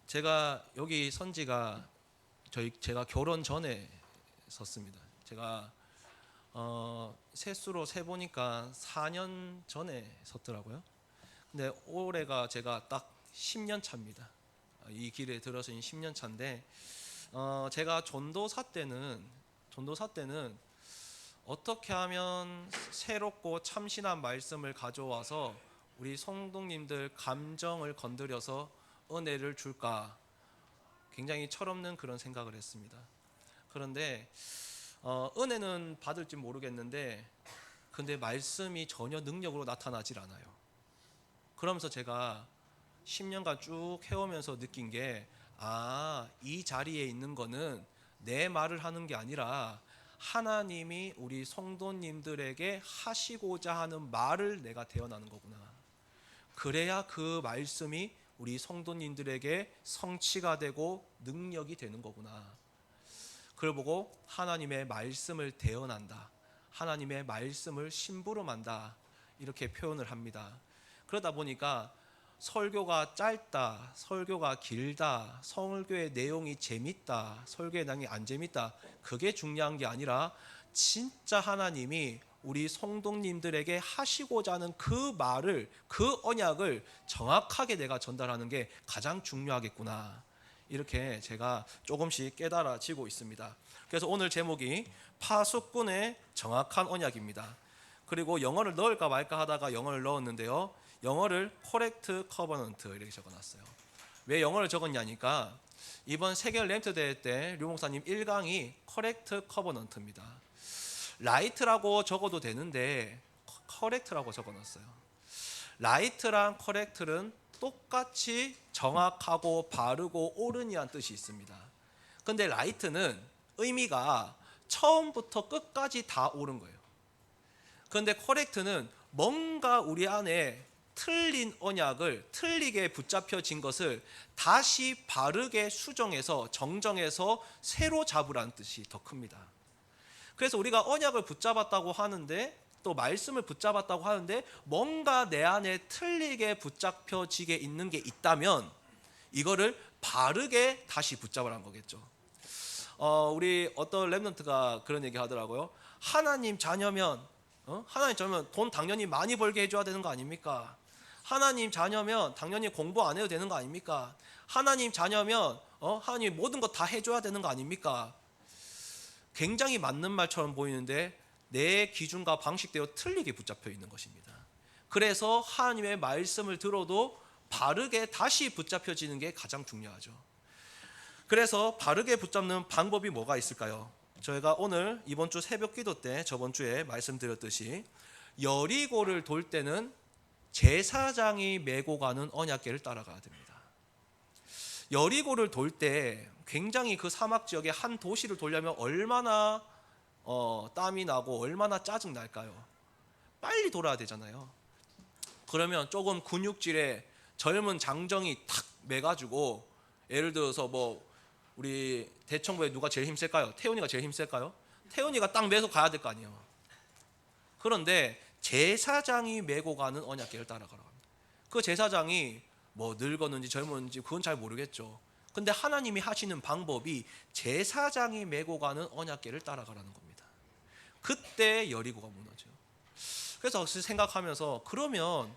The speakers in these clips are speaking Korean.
제가 여기 선지가 제가 결혼 전에 섰습니다. 제가 세수로 세 보니까 4년 전에 섰더라고요. 근데 올해가 제가 딱 10년 차입니다. 이 길에 들어서 10년 차인데 제가 전도사 때는 어떻게 하면 새롭고 참신한 말씀을 가져와서 우리 성도님들 감정을 건드려서 은혜를 줄까 굉장히 철없는 그런 생각을 했습니다. 그런데 은혜는 받을지 모르겠는데 근데 말씀이 전혀 능력으로 나타나질 않아요. 그러면서 제가 10년간 쭉 해오면서 느낀 게 이 자리에 있는 거는 내 말을 하는 게 아니라 하나님이 우리 성도님들에게 하시고자 하는 말을 내가 대언하는 거구나. 그래야 그 말씀이 우리 성도님들에게 성취가 되고 능력이 되는 거구나. 그걸 보고 하나님의 말씀을 대언한다, 하나님의 말씀을 심부름한다, 이렇게 표현을 합니다. 그러다 보니까 설교가 짧다, 설교가 길다, 설교의 내용이 재밌다, 설교의 내용이 안 재밌다, 그게 중요한 게 아니라 진짜 하나님이 우리 성도님들에게 하시고자 하는 그 말을, 그 언약을 정확하게 내가 전달하는 게 가장 중요하겠구나, 이렇게 제가 조금씩 깨달아지고 있습니다. 그래서 오늘 제목이 파수꾼의 정확한 언약입니다. 그리고 영어를 넣을까 말까 하다가 영어를 넣었는데요, 영어를 correct covenant 이렇게 적어놨어요. 왜 영어를 적었냐니까 이번 세계 램트 대회 때 류 목사님 1강이 correct covenant입니다. right라고 적어도 되는데 correct라고 적어놨어요. right랑 correct는 똑같이 정확하고 바르고 옳은이란 뜻이 있습니다. 근데 right는 의미가 처음부터 끝까지 다 옳은 거예요. 그런데 correct는 뭔가 우리 안에 틀린 언약을, 틀리게 붙잡혀진 것을 다시 바르게 수정해서 정정해서 새로 잡으라는 뜻이 더 큽니다. 그래서 우리가 언약을 붙잡았다고 하는데, 또 말씀을 붙잡았다고 하는데 뭔가 내 안에 틀리게 붙잡혀지게 있는 게 있다면 이거를 바르게 다시 붙잡으라는 거겠죠. 우리 어떤 랩런트가 그런 얘기 하더라고요. 하나님 자녀면 돈 당연히 많이 벌게 해줘야 되는 거 아닙니까? 하나님 자녀면 당연히 공부 안 해도 되는 거 아닙니까? 하나님 자녀면 하나님 모든 거 다 해줘야 되는 거 아닙니까? 굉장히 맞는 말처럼 보이는데 내 기준과 방식대로 틀리게 붙잡혀 있는 것입니다. 그래서 하나님의 말씀을 들어도 바르게 다시 붙잡혀지는 게 가장 중요하죠. 그래서 바르게 붙잡는 방법이 뭐가 있을까요? 저희가 오늘 이번 주 새벽 기도 때 저번 주에 말씀드렸듯이 여리고를 돌 때는 제사장이 메고 가는 언약궤를 따라가야 됩니다. 여리고를 돌 때 굉장히 그 사막 지역의 한 도시를 돌려면 얼마나 땀이 나고 얼마나 짜증 날까요? 빨리 돌아야 되잖아요. 그러면 조금 근육질에 젊은 장정이 탁 매가지고, 예를 들어서 우리 대청부에 누가 제일 힘셀까요? 태훈이가 제일 힘셀까요? 태훈이가 딱 매서 가야 될 거 아니에요. 그런데 제사장이 메고 가는 언약궤를 따라가라고 합니다. 그 제사장이 늙었는지 젊었는지 그건 잘 모르겠죠. 근데 하나님이 하시는 방법이 제사장이 메고 가는 언약궤를 따라가라는 겁니다. 그때 여리고가 무너져요. 그래서 생각하면서, 그러면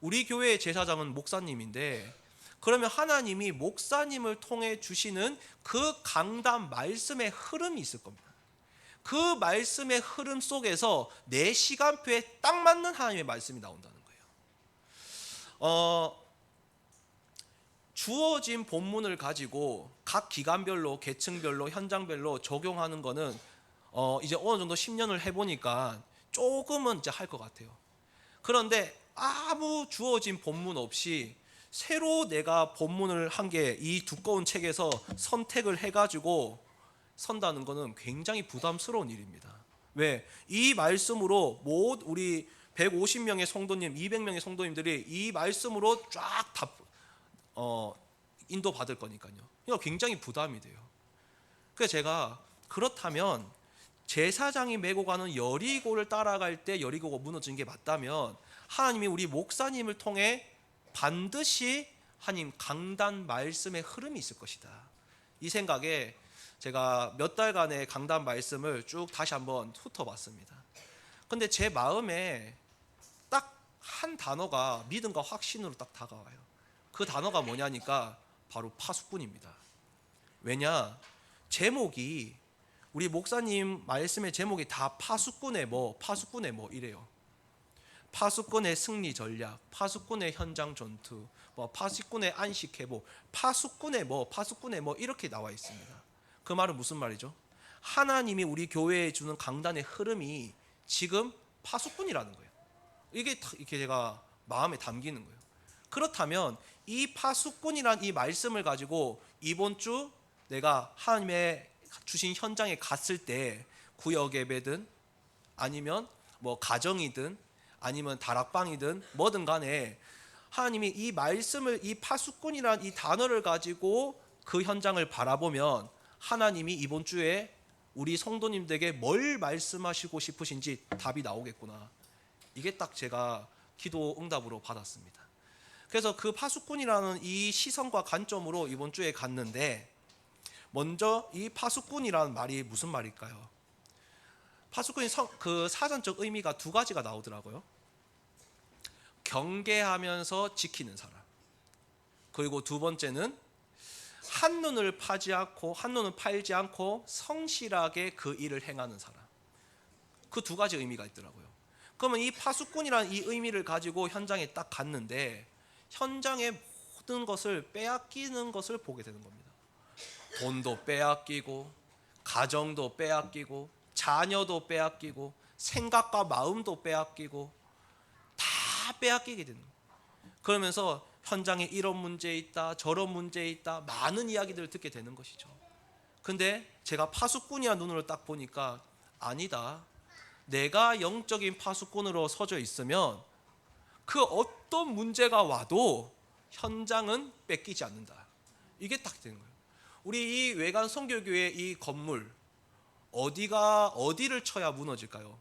우리 교회의 제사장은 목사님인데, 그러면 하나님이 목사님을 통해 주시는 그 강단 말씀의 흐름이 있을 겁니다. 그 말씀의 흐름 속에서 내 시간표에 딱 맞는 하나님의 말씀이 나온다는 거예요. 주어진 본문을 가지고 각 기간별로, 계층별로, 현장별로 적용하는 거는 이제 어느 정도 10년을 해보니까 조금은 이제 할 것 같아요. 그런데 아무 주어진 본문 없이 새로 내가 본문을 한 개, 이 두꺼운 책에서 선택을 해가지고 선다는 것은 굉장히 부담스러운 일입니다. 왜? 이 말씀으로 우리 150명의 성도님, 200명의 성도님들이 이 말씀으로 쫙 인도받을 거니까요. 이거 굉장히 부담이 돼요. 그래서 제가, 그렇다면 제사장이 메고 가는 여리고를 따라갈 때 여리고가 무너진 게 맞다면 하나님이 우리 목사님을 통해 반드시 하나님 강단 말씀의 흐름이 있을 것이다. 이 생각에 제가 몇 달간의 강단 말씀을 쭉 다시 한번 훑어봤습니다. 근데 제 마음에 딱 한 단어가 믿음과 확신으로 딱 다가와요. 그 단어가 뭐냐니까 바로 파수꾼입니다. 왜냐? 제목이, 우리 목사님 말씀의 제목이 다 파수꾼의 뭐 이래요. 파수꾼의 승리 전략, 파수꾼의 현장 전투, 뭐 파수꾼의 안식 회복, 파수꾼의 뭐 이렇게 나와 있습니다. 그 말은 무슨 말이죠? 하나님이 우리 교회에 주는 강단의 흐름이 지금 파수꾼이라는 거예요. 이게 제가 마음에 담기는 거예요. 그렇다면 이 파수꾼이란 이 말씀을 가지고 이번 주 내가 하나님의 주신 현장에 갔을 때 구역 예배든 아니면 뭐 가정이든 아니면 다락방이든 뭐든 간에 하나님이 이 말씀을, 이 파수꾼이란 이 단어를 가지고 그 현장을 바라보면 하나님이 이번 주에 우리 성도님들에게 뭘 말씀하시고 싶으신지 답이 나오겠구나. 이게 딱 제가 기도 응답으로 받았습니다. 그래서 그 파수꾼이라는 이 시선과 관점으로 이번 주에 갔는데, 먼저 이 파수꾼이라는 말이 무슨 말일까요? 파수꾼이 그 사전적 의미가 두 가지가 나오더라고요. 경계하면서 지키는 사람, 그리고 두 번째는 한눈을 팔지 않고 성실하게 그 일을 행하는 사람. 그 두 가지 의미가 있더라고요. 그러면 이 파수꾼이라는 이 의미를 가지고 현장에 딱 갔는데 현장의 모든 것을 빼앗기는 것을 보게 되는 겁니다. 돈도 빼앗기고, 가정도 빼앗기고, 자녀도 빼앗기고, 생각과 마음도 빼앗기고, 다 빼앗기게 되는 거예요. 그러면서 현장에 이런 문제 있다, 저런 문제 있다, 많은 이야기들을 듣게 되는 것이죠. 근데 제가 파수꾼이야 눈으로 딱 보니까 아니다. 내가 영적인 파수꾼으로 서져 있으면 그 어떤 문제가 와도 현장은 뺏기지 않는다. 이게 딱 되는 거예요. 우리 이 외관 선교교회 이 건물 어디를 쳐야 무너질까요?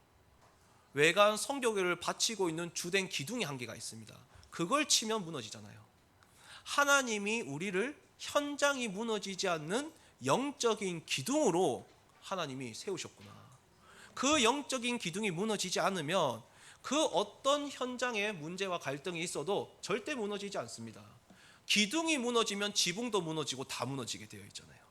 외관 선교교회를 바치고 있는 주된 기둥이 한 개가 있습니다. 그걸 치면 무너지잖아요. 하나님이 우리를 현장이 무너지지 않는 영적인 기둥으로 하나님이 세우셨구나. 그 영적인 기둥이 무너지지 않으면 그 어떤 현장에 문제와 갈등이 있어도 절대 무너지지 않습니다. 기둥이 무너지면 지붕도 무너지고 다 무너지게 되어 있잖아요.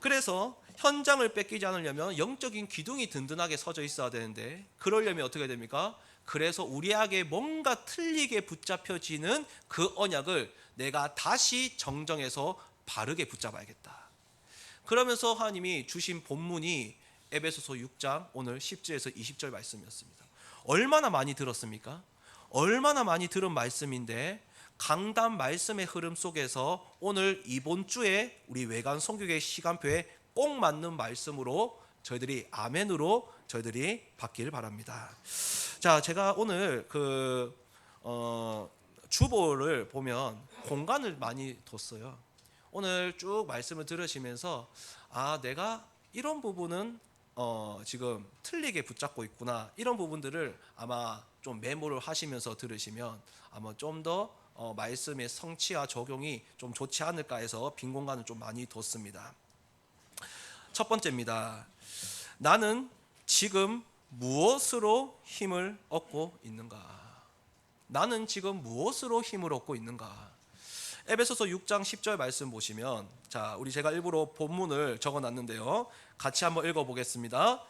그래서 현장을 뺏기지 않으려면 영적인 기둥이 든든하게 서져 있어야 되는데, 그러려면 어떻게 됩니까? 그래서 우리에게 뭔가 틀리게 붙잡혀지는 그 언약을 내가 다시 정정해서 바르게 붙잡아야겠다. 그러면서 하나님이 주신 본문이 에베소서 6장 오늘 10절에서 20절 말씀이었습니다. 얼마나 많이 들었습니까? 얼마나 많이 들은 말씀인데, 강단 말씀의 흐름 속에서 오늘 이번 주에 우리 외관 선교회 시간표에 꼭 맞는 말씀으로 저희들이 아멘으로 저희들이 받기를 바랍니다. 자, 제가 오늘 주보를 보면 공간을 많이 뒀어요. 오늘 쭉 말씀을 들으시면서 내가 이런 부분은 지금 틀리게 붙잡고 있구나, 이런 부분들을 아마 좀 메모를 하시면서 들으시면 아마 좀 더 말씀의 성취와 적용이 좀 좋지 않을까 해서 빈 공간을 좀 많이 뒀습니다. 첫 번째입니다. 나는 지금 무엇으로 힘을 얻고 있는가? 나는 지금 무엇으로 힘을 얻고 있는가? 에베소서 6장 10절 말씀 보시면, 자, 제가 일부러 본문을 적어놨는데요, 같이 한번 읽어보겠습니다.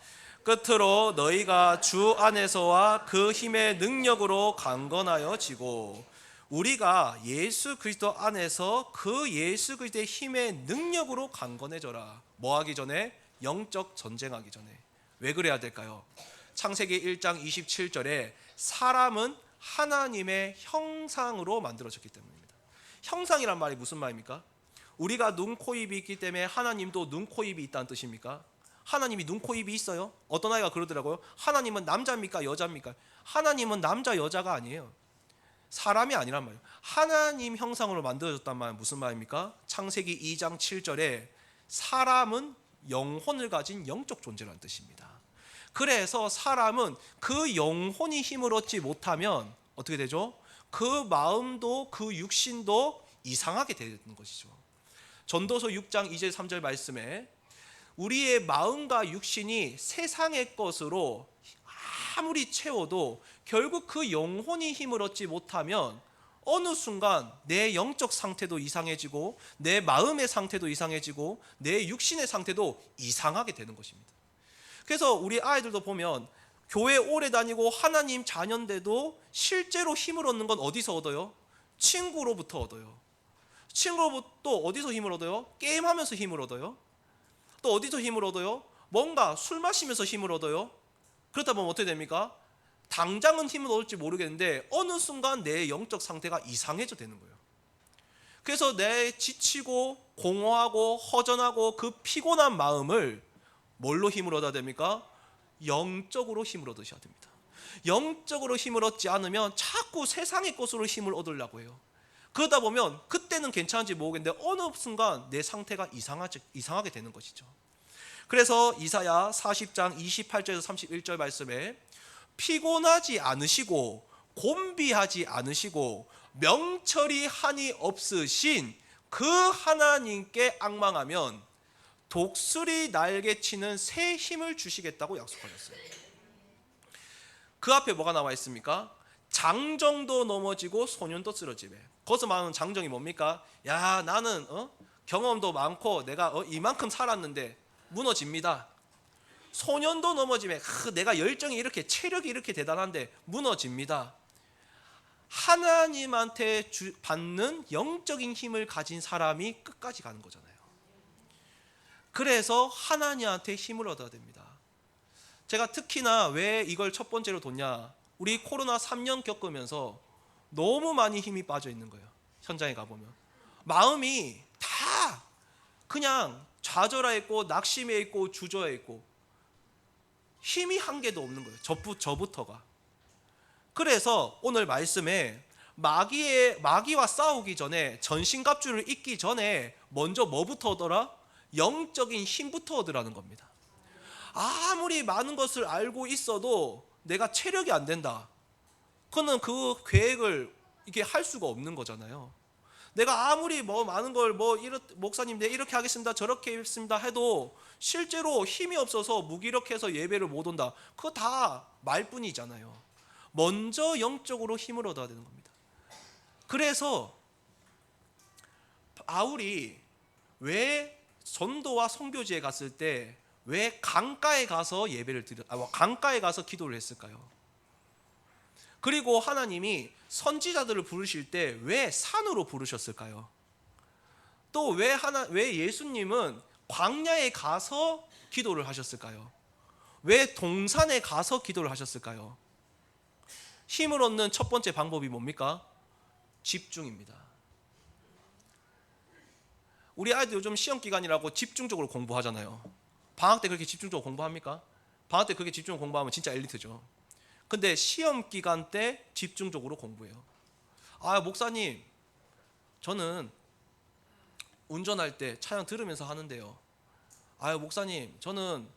끝으로 너희가 주 안에서와 그 힘의 능력으로 강건하여지고, 우리가 예수 그리스도 안에서 그 예수 그리스도의 힘의 능력으로 강건해져라. 뭐 하기 전에? 영적 전쟁하기 전에. 왜 그래야 될까요? 창세기 1장 27절에 사람은 하나님의 형상으로 만들어졌기 때문입니다. 형상이란 말이 무슨 말입니까? 우리가 눈, 코, 입이 있기 때문에 하나님도 눈, 코, 입이 있다는 뜻입니까? 하나님이 눈, 코, 입이 있어요? 어떤 아이가 그러더라고요. 하나님은 남자입니까? 여자입니까? 하나님은 남자, 여자가 아니에요. 사람이 아니란 말이에요. 하나님 형상으로 만들어졌단 말은 무슨 말입니까? 창세기 2장 7절에 사람은 영혼을 가진 영적 존재라는 뜻입니다. 그래서 사람은 그 영혼이 힘을 얻지 못하면 어떻게 되죠? 그 마음도 그 육신도 이상하게 되는 것이죠. 전도서 6장 2절 3절 말씀에 우리의 마음과 육신이 세상의 것으로 아무리 채워도 결국 그 영혼이 힘을 얻지 못하면 어느 순간 내 영적 상태도 이상해지고 내 마음의 상태도 이상해지고 내 육신의 상태도 이상하게 되는 것입니다. 그래서 우리 아이들도 보면 교회 오래 다니고 하나님 자녀인데도 실제로 힘을 얻는 건 어디서 얻어요? 친구로부터 얻어요. 친구로부터 또 어디서 힘을 얻어요? 게임하면서 힘을 얻어요. 또 어디서 힘을 얻어요? 뭔가 술 마시면서 힘을 얻어요. 그렇다 보면 어떻게 됩니까? 당장은 힘을 얻을지 모르겠는데 어느 순간 내 영적 상태가 이상해져 되는 거예요. 그래서 내 지치고 공허하고 허전하고 그 피곤한 마음을 뭘로 힘을 얻어야 됩니까? 영적으로 힘을 얻으셔야 됩니다. 영적으로 힘을 얻지 않으면 자꾸 세상의 것으로 힘을 얻으려고 해요. 그러다 보면 그때는 괜찮은지 모르겠는데 어느 순간 내 상태가 이상하게 되는 것이죠. 그래서 이사야 40장 28절에서 31절 말씀에 피곤하지 않으시고 곤비하지 않으시고 명철이 한이 없으신 그 하나님께 앙망하면 독수리 날개치는 새 힘을 주시겠다고 약속하셨어요. 그 앞에 뭐가 나와 있습니까? 장정도 넘어지고 소년도 쓰러지매. 거기서 말하는 장정이 뭡니까? 야, 나는 경험도 많고 내가 이만큼 살았는데 무너집니다. 소년도 넘어지매. 내가 열정이 이렇게 체력이 이렇게 대단한데 무너집니다. 하나님한테 받는 영적인 힘을 가진 사람이 끝까지 가는 거잖아요. 그래서 하나님한테 힘을 얻어야 됩니다. 제가 특히나 왜 이걸 첫 번째로 뒀냐, 우리 코로나 3년 겪으면서 너무 많이 힘이 빠져 있는 거예요. 현장에 가보면 마음이 다 그냥 좌절해 있고 낙심해 있고 주저해 있고 힘이 한 개도 없는 거예요. 저부터가. 그래서 오늘 말씀에 마귀와 싸우기 전에, 전신갑주를 입기 전에 먼저 뭐부터 얻어라? 영적인 힘부터 얻으라는 겁니다. 아무리 많은 것을 알고 있어도 내가 체력이 안 된다, 그거는 그 계획을 이게 할 수가 없는 거잖아요. 내가 아무리 많은 걸 목사님 내 이렇게 하겠습니다 저렇게 하겠습니다 해도 실제로 힘이 없어서 무기력해서 예배를 못 온다, 그거 다 말뿐이잖아요. 먼저 영적으로 힘을 얻어야 되는 겁니다. 그래서 바울이 왜 전도와 선교지에 갔을 때 왜 강가에 가서 강가에 가서 기도를 했을까요? 그리고 하나님이 선지자들을 부르실 때 왜 산으로 부르셨을까요? 또 왜 예수님은 광야에 가서 기도를 하셨을까요? 왜 동산에 가서 기도를 하셨을까요? 힘을 얻는 첫 번째 방법이 뭡니까? 집중입니다. 우리 아이들 요즘 시험 기간이라고 집중적으로 공부하잖아요. 방학 때 그렇게 집중적으로 공부합니까? 방학 때 그렇게 집중적으로 공부하면 진짜 엘리트죠. 근데 시험 기간 때 집중적으로 공부해요. 목사님, 저는 운전할 때 차량 들으면서 하는데요. 목사님, 저는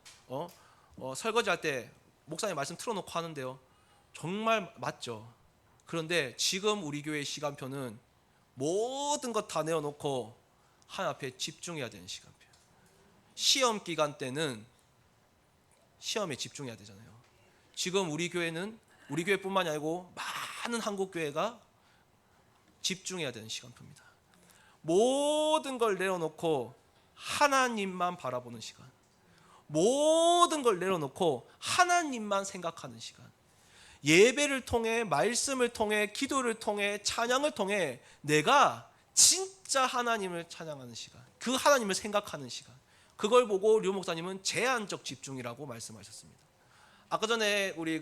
설거지할 때 목사님 말씀 틀어놓고 하는데요. 정말 맞죠. 그런데 지금 우리 교회 시간표는 모든 것 다 내어놓고 하나님 앞에 집중해야 되는 시간표예요. 시험 기간 때는 시험에 집중해야 되잖아요. 지금 우리 교회뿐만이 아니고 많은 한국 교회가 집중해야 되는 시간표입니다. 모든 걸 내려놓고 하나님만 바라보는 시간, 모든 걸 내려놓고 하나님만 생각하는 시간, 예배를 통해, 말씀을 통해, 기도를 통해, 찬양을 통해 내가 진짜 하나님을 찬양하는 시간, 그 하나님을 생각하는 시간, 그걸 보고 류 목사님은 제한적 집중이라고 말씀하셨습니다. 아까 전에 우리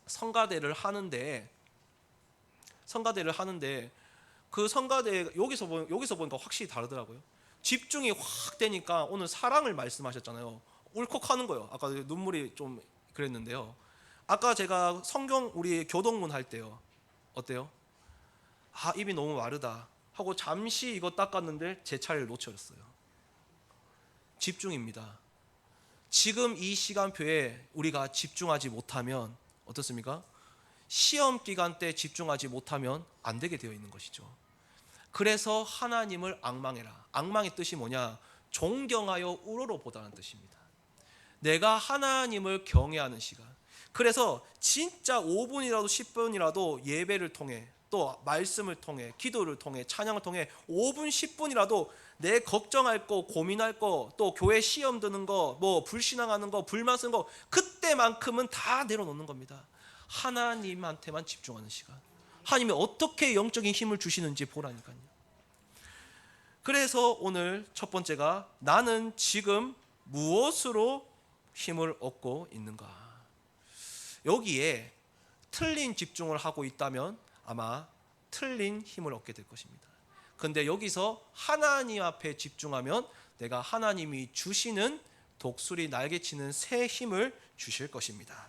성가대를 하는데 그 성가대 여기서 보니까 확실히 다르더라고요. 집중이 확 되니까 오늘 사랑을 말씀하셨잖아요. 울컥하는 거예요. 아까 눈물이 좀 그랬는데요. 아까 제가 성경 우리 교동문 할 때요, 어때요? 입이 너무 마르다 하고 잠시 이거 닦았는데 제 차례를 놓쳐졌어요. 집중입니다. 지금 이 시간표에 우리가 집중하지 못하면 어떻습니까? 시험 기간 때 집중하지 못하면 안 되게 되어 있는 것이죠. 그래서 하나님을 앙망해라. 앙망의 뜻이 뭐냐? 존경하여 우러러보다는 뜻입니다. 내가 하나님을 경외하는 시간. 그래서 진짜 5분이라도 10분이라도 예배를 통해, 또 말씀을 통해, 기도를 통해, 찬양을 통해 5분 10분이라도 내 걱정할 거, 고민할 거, 또 교회 시험 드는 거, 뭐 불신앙하는 거, 불만 쓰는 거, 그때만큼은 다 내려놓는 겁니다. 하나님한테만 집중하는 시간. 하나님이 어떻게 영적인 힘을 주시는지 보라니까요. 그래서 오늘 첫 번째가 나는 지금 무엇으로 힘을 얻고 있는가. 여기에 틀린 집중을 하고 있다면 아마 틀린 힘을 얻게 될 것입니다. 근데 여기서 하나님 앞에 집중하면 내가 하나님이 주시는 독수리 날개치는 새 힘을 주실 것입니다.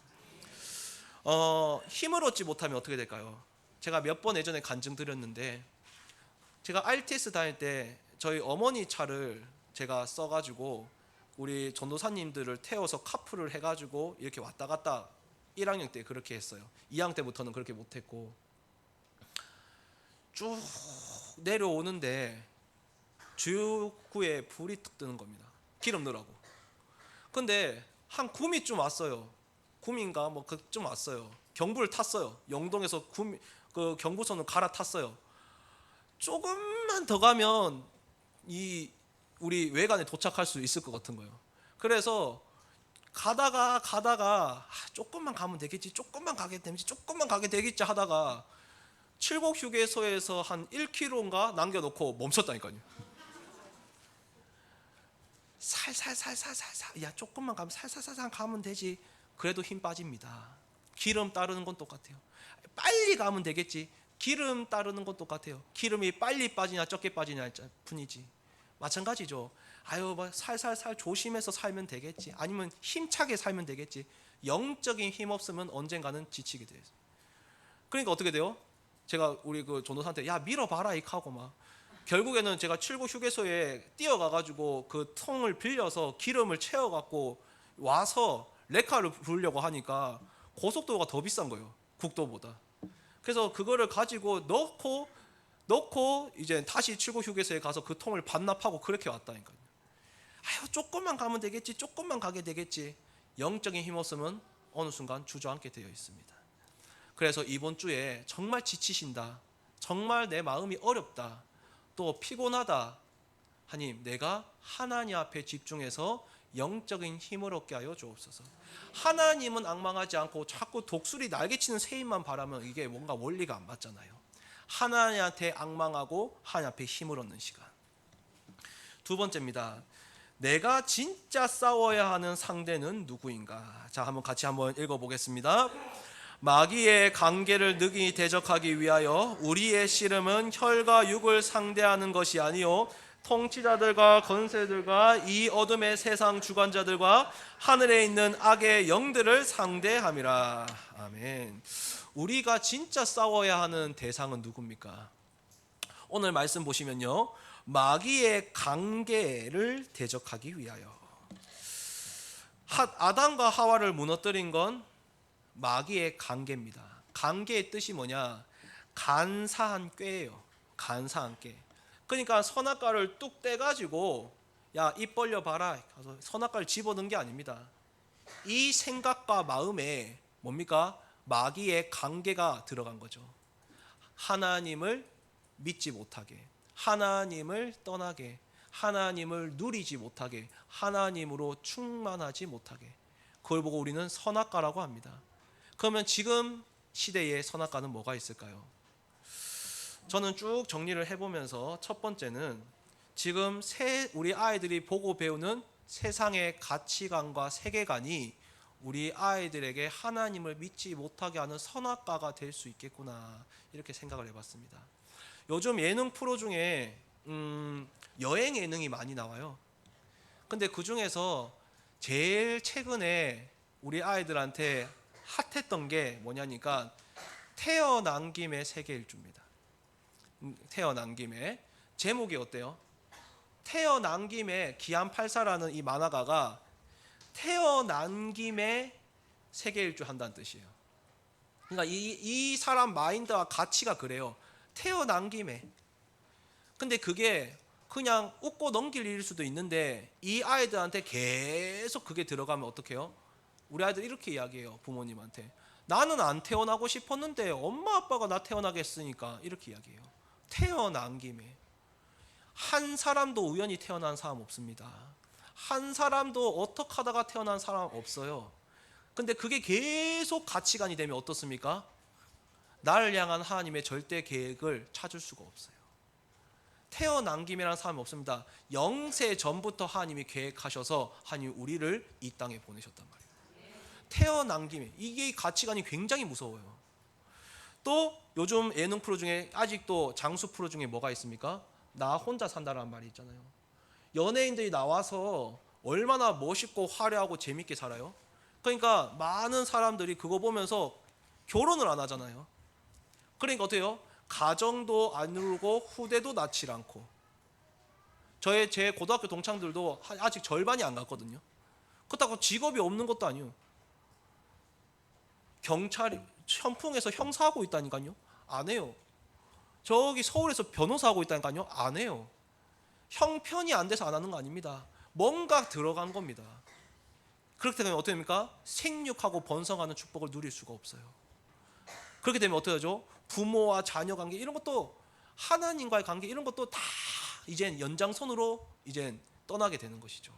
힘을 얻지 못하면 어떻게 될까요? 제가 몇 번 예전에 간증 드렸는데, 제가 RTS 다닐 때 저희 어머니 차를 제가 써가지고 우리 전도사님들을 태워서 카풀을 해가지고 이렇게 왔다 갔다 1학년 때 그렇게 했어요. 2학년 때부터는 그렇게 못했고, 쭉 내려오는데 주유구에 불이 뚝 뜨는 겁니다. 기름 넣으라고. 근데 한 구미쯤 왔어요. 구미인가 뭐 그쯤 왔어요. 경부를 탔어요. 영동에서 그 경부선을 갈아탔어요. 조금만 더 가면 우리 외관에 도착할 수 있을 것 같은 거예요. 그래서 가다가 조금만 가면 되겠지, 조금만 가게 되겠지 하다가 칠곡 휴게소에서 한 1km인가 남겨놓고 멈췄다니까요. 살살살살살살, 야 조금만 가면 살살살살 가면 되지. 그래도 힘 빠집니다. 기름 따르는 건 똑같아요. 빨리 가면 되겠지. 기름 따르는 건 똑같아요. 기름이 빨리 빠지냐 적게 빠지냐 뿐이지. 마찬가지죠. 아유 뭐 살살살 조심해서 살면 되겠지. 아니면 힘차게 살면 되겠지. 영적인 힘 없으면 언젠가는 지치게 돼요. 그러니까 어떻게 돼요? 제가 우리 그 전도사한테 야 밀어봐라 이 하고 막 결국에는 제가 칠곡 휴게소에 뛰어가가지고 그 통을 빌려서 기름을 채워갖고 와서 레카를 부르려고 하니까 고속도로가 더 비싼 거예요. 국도보다. 그래서 그거를 가지고 넣고 이제 다시 칠곡 휴게소에 가서 그 통을 반납하고 그렇게 왔다니까요. 아유 조금만 가면 되겠지, 조금만 가게 되겠지. 영적인 힘 없으면 어느 순간 주저앉게 되어 있습니다. 그래서 이번 주에 정말 지치신다, 정말 내 마음이 어렵다, 또 피곤하다 하님, 내가 하나님 앞에 집중해서 영적인 힘을 얻게 하여 주옵소서. 하나님은 앙망하지 않고 자꾸 독수리 날개치는 새 힘만 바라면 이게 뭔가 원리가 안 맞잖아요. 하나님한테 앙망하고 하나님 앞에 힘을 얻는 시간. 두 번째입니다. 내가 진짜 싸워야 하는 상대는 누구인가? 자, 같이 한번 읽어보겠습니다. 마귀의 관계를 능히 대적하기 위하여 우리의 씨름은 혈과 육을 상대하는 것이 아니요 통치자들과 권세들과 이 어둠의 세상 주관자들과 하늘에 있는 악의 영들을 상대함이라. 아멘. 우리가 진짜 싸워야 하는 대상은 누굽니까? 오늘 말씀 보시면요, 마귀의 관계를 대적하기 위하여. 아담과 하와를 무너뜨린 건 마귀의 관계입니다. 관계의 뜻이 뭐냐? 간사한 꾀예요. 간사한 꾀. 그러니까 선악과를 뚝 떼가지고 야 입 벌려 봐라 가서 선악과를 집어넣은 게 아닙니다. 이 생각과 마음에 뭡니까? 마귀의 관계가 들어간 거죠. 하나님을 믿지 못하게, 하나님을 떠나게, 하나님을 누리지 못하게, 하나님으로 충만하지 못하게. 그걸 보고 우리는 선악과라고 합니다. 그러면 지금 시대의 선악과는 뭐가 있을까요? 저는 쭉 정리를 해보면서 첫 번째는 지금 우리 아이들이 보고 배우는 세상의 가치관과 세계관이 우리 아이들에게 하나님을 믿지 못하게 하는 선악과가 될 수 있겠구나, 이렇게 생각을 해봤습니다. 요즘 예능 프로 중에 여행 예능이 많이 나와요. 근데 그 중에서 제일 최근에 우리 아이들한테 핫했던 게 뭐냐니까 태어난 김에 세계 일주입니다. 태어난 김에. 제목이 어때요? 태어난 김에 기안84라는 이 만화가가 태어난 김에 세계 일주 한다는 뜻이에요. 그러니까 이 사람 마인드와 가치가 그래요. 태어난 김에. 근데 그게 그냥 웃고 넘길 일일 수도 있는데 이 아이들한테 계속 그게 들어가면 어떡해요? 우리 아이들 이렇게 이야기해요. 부모님한테. 나는 안 태어나고 싶었는데 엄마 아빠가 나 태어나게 했으니까, 이렇게 이야기해요. 태어난 김에. 한 사람도 우연히 태어난 사람 없습니다. 한 사람도 어떻게 하다가 태어난 사람 없어요. 근데 그게 계속 가치관이 되면 어떻습니까? 나를 향한 하나님의 절대 계획을 찾을 수가 없어요. 태어난 김이라는 사람이 없습니다. 영세 전부터 하나님이 계획하셔서 하나님이 우리를 이 땅에 보내셨단 말이에요. 태어난 김에. 이게 가치관이 굉장히 무서워요. 또 요즘 예능 프로 중에 아직도 장수 프로 중에 뭐가 있습니까? 나 혼자 산다라는 말이 있잖아요. 연예인들이 나와서 얼마나 멋있고 화려하고 재밌게 살아요. 그러니까 많은 사람들이 그거 보면서 결혼을 안 하잖아요. 그러니까 어때요? 가정도 안 이루고 후대도 낳지 않고. 제 고등학교 동창들도 아직 절반이 안 갔거든요. 그렇다고 직업이 없는 것도 아니에요. 경찰이 현풍에서 형사하고 있다니까요. 안 해요. 저기 서울에서 변호사하고 있다니까요. 안 해요. 형편이 안 돼서 안 하는 거 아닙니다. 뭔가 들어간 겁니다. 그렇게 되면 어떻게 됩니까? 생육하고 번성하는 축복을 누릴 수가 없어요. 그렇게 되면 어떻게 하죠? 부모와 자녀 관계 이런 것도, 하나님과의 관계 이런 것도 다 이젠 연장선으로 이젠 떠나게 되는 것이죠.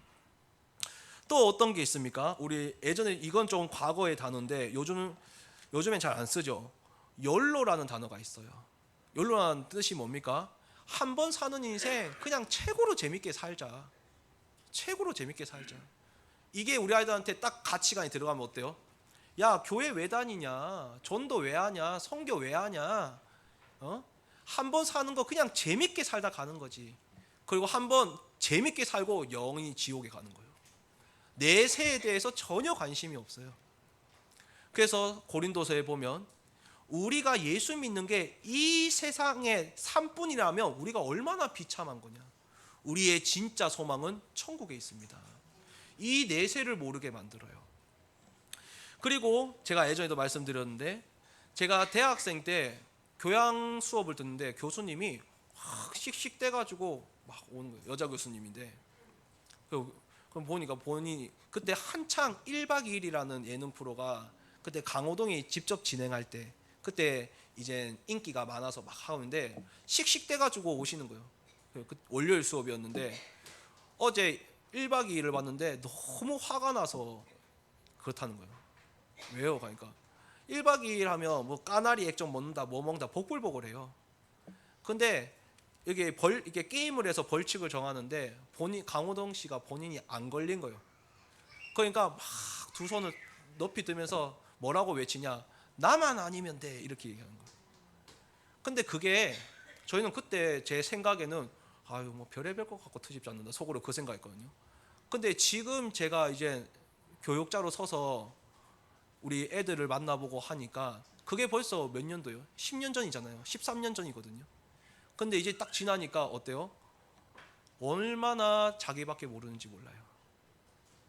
또 어떤 게 있습니까? 우리 예전에, 이건 좀 과거의 단어인데 요즘엔 잘 안 쓰죠. 욜로라는 단어가 있어요. 욜로라는 뜻이 뭡니까? 한 번 사는 인생 그냥 최고로 재밌게 살자. 최고로 재밌게 살자. 이게 우리 아이들한테 딱 가치관이 들어가면 어때요? 야, 교회 왜 다니냐? 전도 왜 하냐? 성교 왜 하냐? 한 번 사는 거 그냥 재밌게 살다 가는 거지. 그리고 한 번 재밌게 살고 영원히 지옥에 가는 거예요. 내세에 대해서 전혀 관심이 없어요. 그래서 고린도서에 보면 우리가 예수 믿는 게 이 세상의 삶뿐이라면 우리가 얼마나 비참한 거냐. 우리의 진짜 소망은 천국에 있습니다. 이 내세를 모르게 만들어요. 그리고 제가 예전에도 말씀드렸는데, 제가 대학생 때 교양 수업을 듣는데 교수님이 확 씩씩대가지고 막 오는 거예요. 여자 교수님인데. 그럼 보니까 본인이 그때 한창 1박 2일이라는 예능 프로가 그때 강호동이 직접 진행할 때, 그때 이제 인기가 많아서 막 하는데 씩씩대가지고 오시는 거예요. 월요일 수업이었는데 어제 1박 2일을 봤는데 너무 화가 나서 그렇다는 거예요. 왜요? 그러니까 1박 2일 하면 뭐 까나리 액젓 먹는다, 뭐 먹는다, 복불복을해요. 근데 이게 게임을 해서 벌칙을 정하는데 강호동 씨가 본인이 안 걸린 거예요. 그러니까 막 두 손을 높이 들면서 뭐라고 외치냐? 나만 아니면 돼, 이렇게 얘기하는 거예요. 근데 그게 저희는 그때 제 생각에는 아유 뭐 별의별 것 갖고 트집지 않는다, 속으로 그 생각했거든요. 근데 지금 제가 이제 교육자로 서서 우리 애들을 만나보고 하니까 그게 벌써 몇 년도요? 10년 전이잖아요. 13년 전이거든요. 근데 이제 딱 지나니까 어때요? 얼마나 자기밖에 모르는지 몰라요.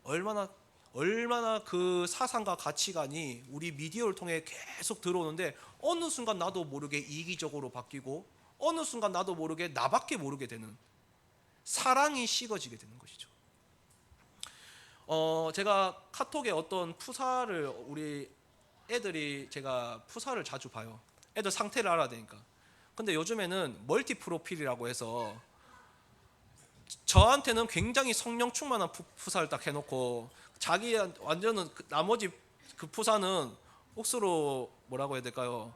얼마나 그 사상과 가치관이 우리 미디어를 통해 계속 들어오는데 어느 순간 나도 모르게 이기적으로 바뀌고 어느 순간 나도 모르게 나밖에 모르게 되는, 사랑이 식어지게 되는 것이죠. 제가 카톡에 어떤 푸사를, 우리 애들이, 제가 푸사를 자주 봐요. 애들 상태를 알아야 되니까. 근데 요즘에는 멀티 프로필이라고 해서 저한테는 굉장히 성령 충만한 푸사를 딱 해놓고 자기 완전은 나머지 그 푸사는 억수로 뭐라고 해야 될까요?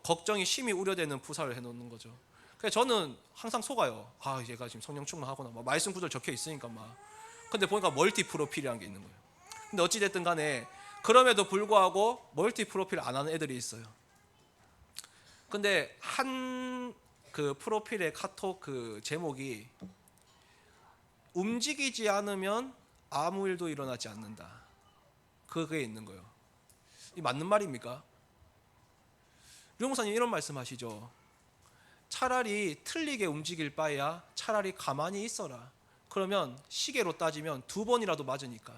걱정이 심히 우려되는 푸사를 해놓는 거죠. 그래서 저는 항상 속아요. 아, 얘가 지금 성령 충만하구나. 막 말씀 구절 적혀 있으니까 막. 근데 보니까 멀티 프로필이라는 게 있는 거예요. 근데 어찌 됐든 간에 그럼에도 불구하고 멀티 프로필 안 하는 애들이 있어요. 근데 한 그 프로필의 카톡 그 제목이 움직이지 않으면 아무 일도 일어나지 않는다. 그게 있는 거예요. 이 맞는 말입니까? 류목사님 이런 말씀하시죠. 차라리 틀리게 움직일 바에야 차라리 가만히 있어라. 그러면 시계로 따지면 2번이라도 맞으니까.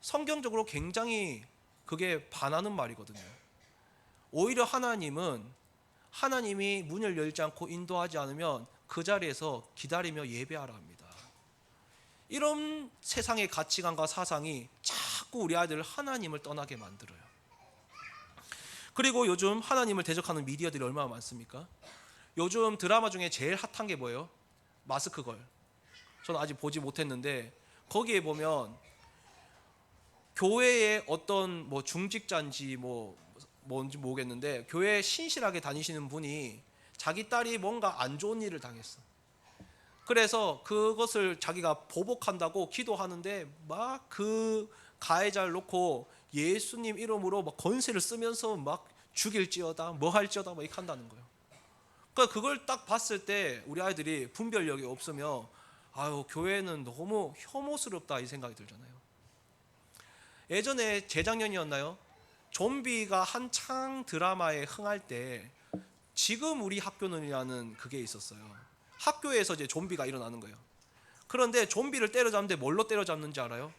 성경적으로 굉장히 그게 반하는 말이거든요. 오히려 하나님이 문을 열지 않고 인도하지 않으면 그 자리에서 기다리며 예배하라 합니다. 이런 세상의 가치관과 사상이 자꾸 우리 아이들을 하나님을 떠나게 만들어요. 그리고 요즘 하나님을 대적하는 미디어들이 얼마나 많습니까? 요즘 드라마 중에 제일 핫한 게 뭐예요? 마스크걸. 저는 아직 보지 못했는데 거기에 보면 교회의 어떤 뭐 중직자인지 뭔지 모르겠는데 교회에 신실하게 다니시는 분이 자기 딸이 뭔가 안 좋은 일을 당했어. 그래서 그것을 자기가 보복한다고 기도하는데 막 그 가해자를 놓고 예수님 이름으로 막 권세를 쓰면서 막 죽일지어다 뭐 할지어다 막 이렇게 한다는 거예요. 그러니까 그걸 딱 봤을 때 우리 아이들이 분별력이 없으며 아유 교회는 너무 혐오스럽다 이 생각이 들잖아요. 예전에 재작년이었나요? 좀비가 한창 드라마에 흥할 때 지금 우리 학교는이라는 그게 있었어요. 학교에서 이제 좀비가 일어나는 거예요. 그런데 좀비를 때려잡는데 뭘로 때려잡는지 알아요?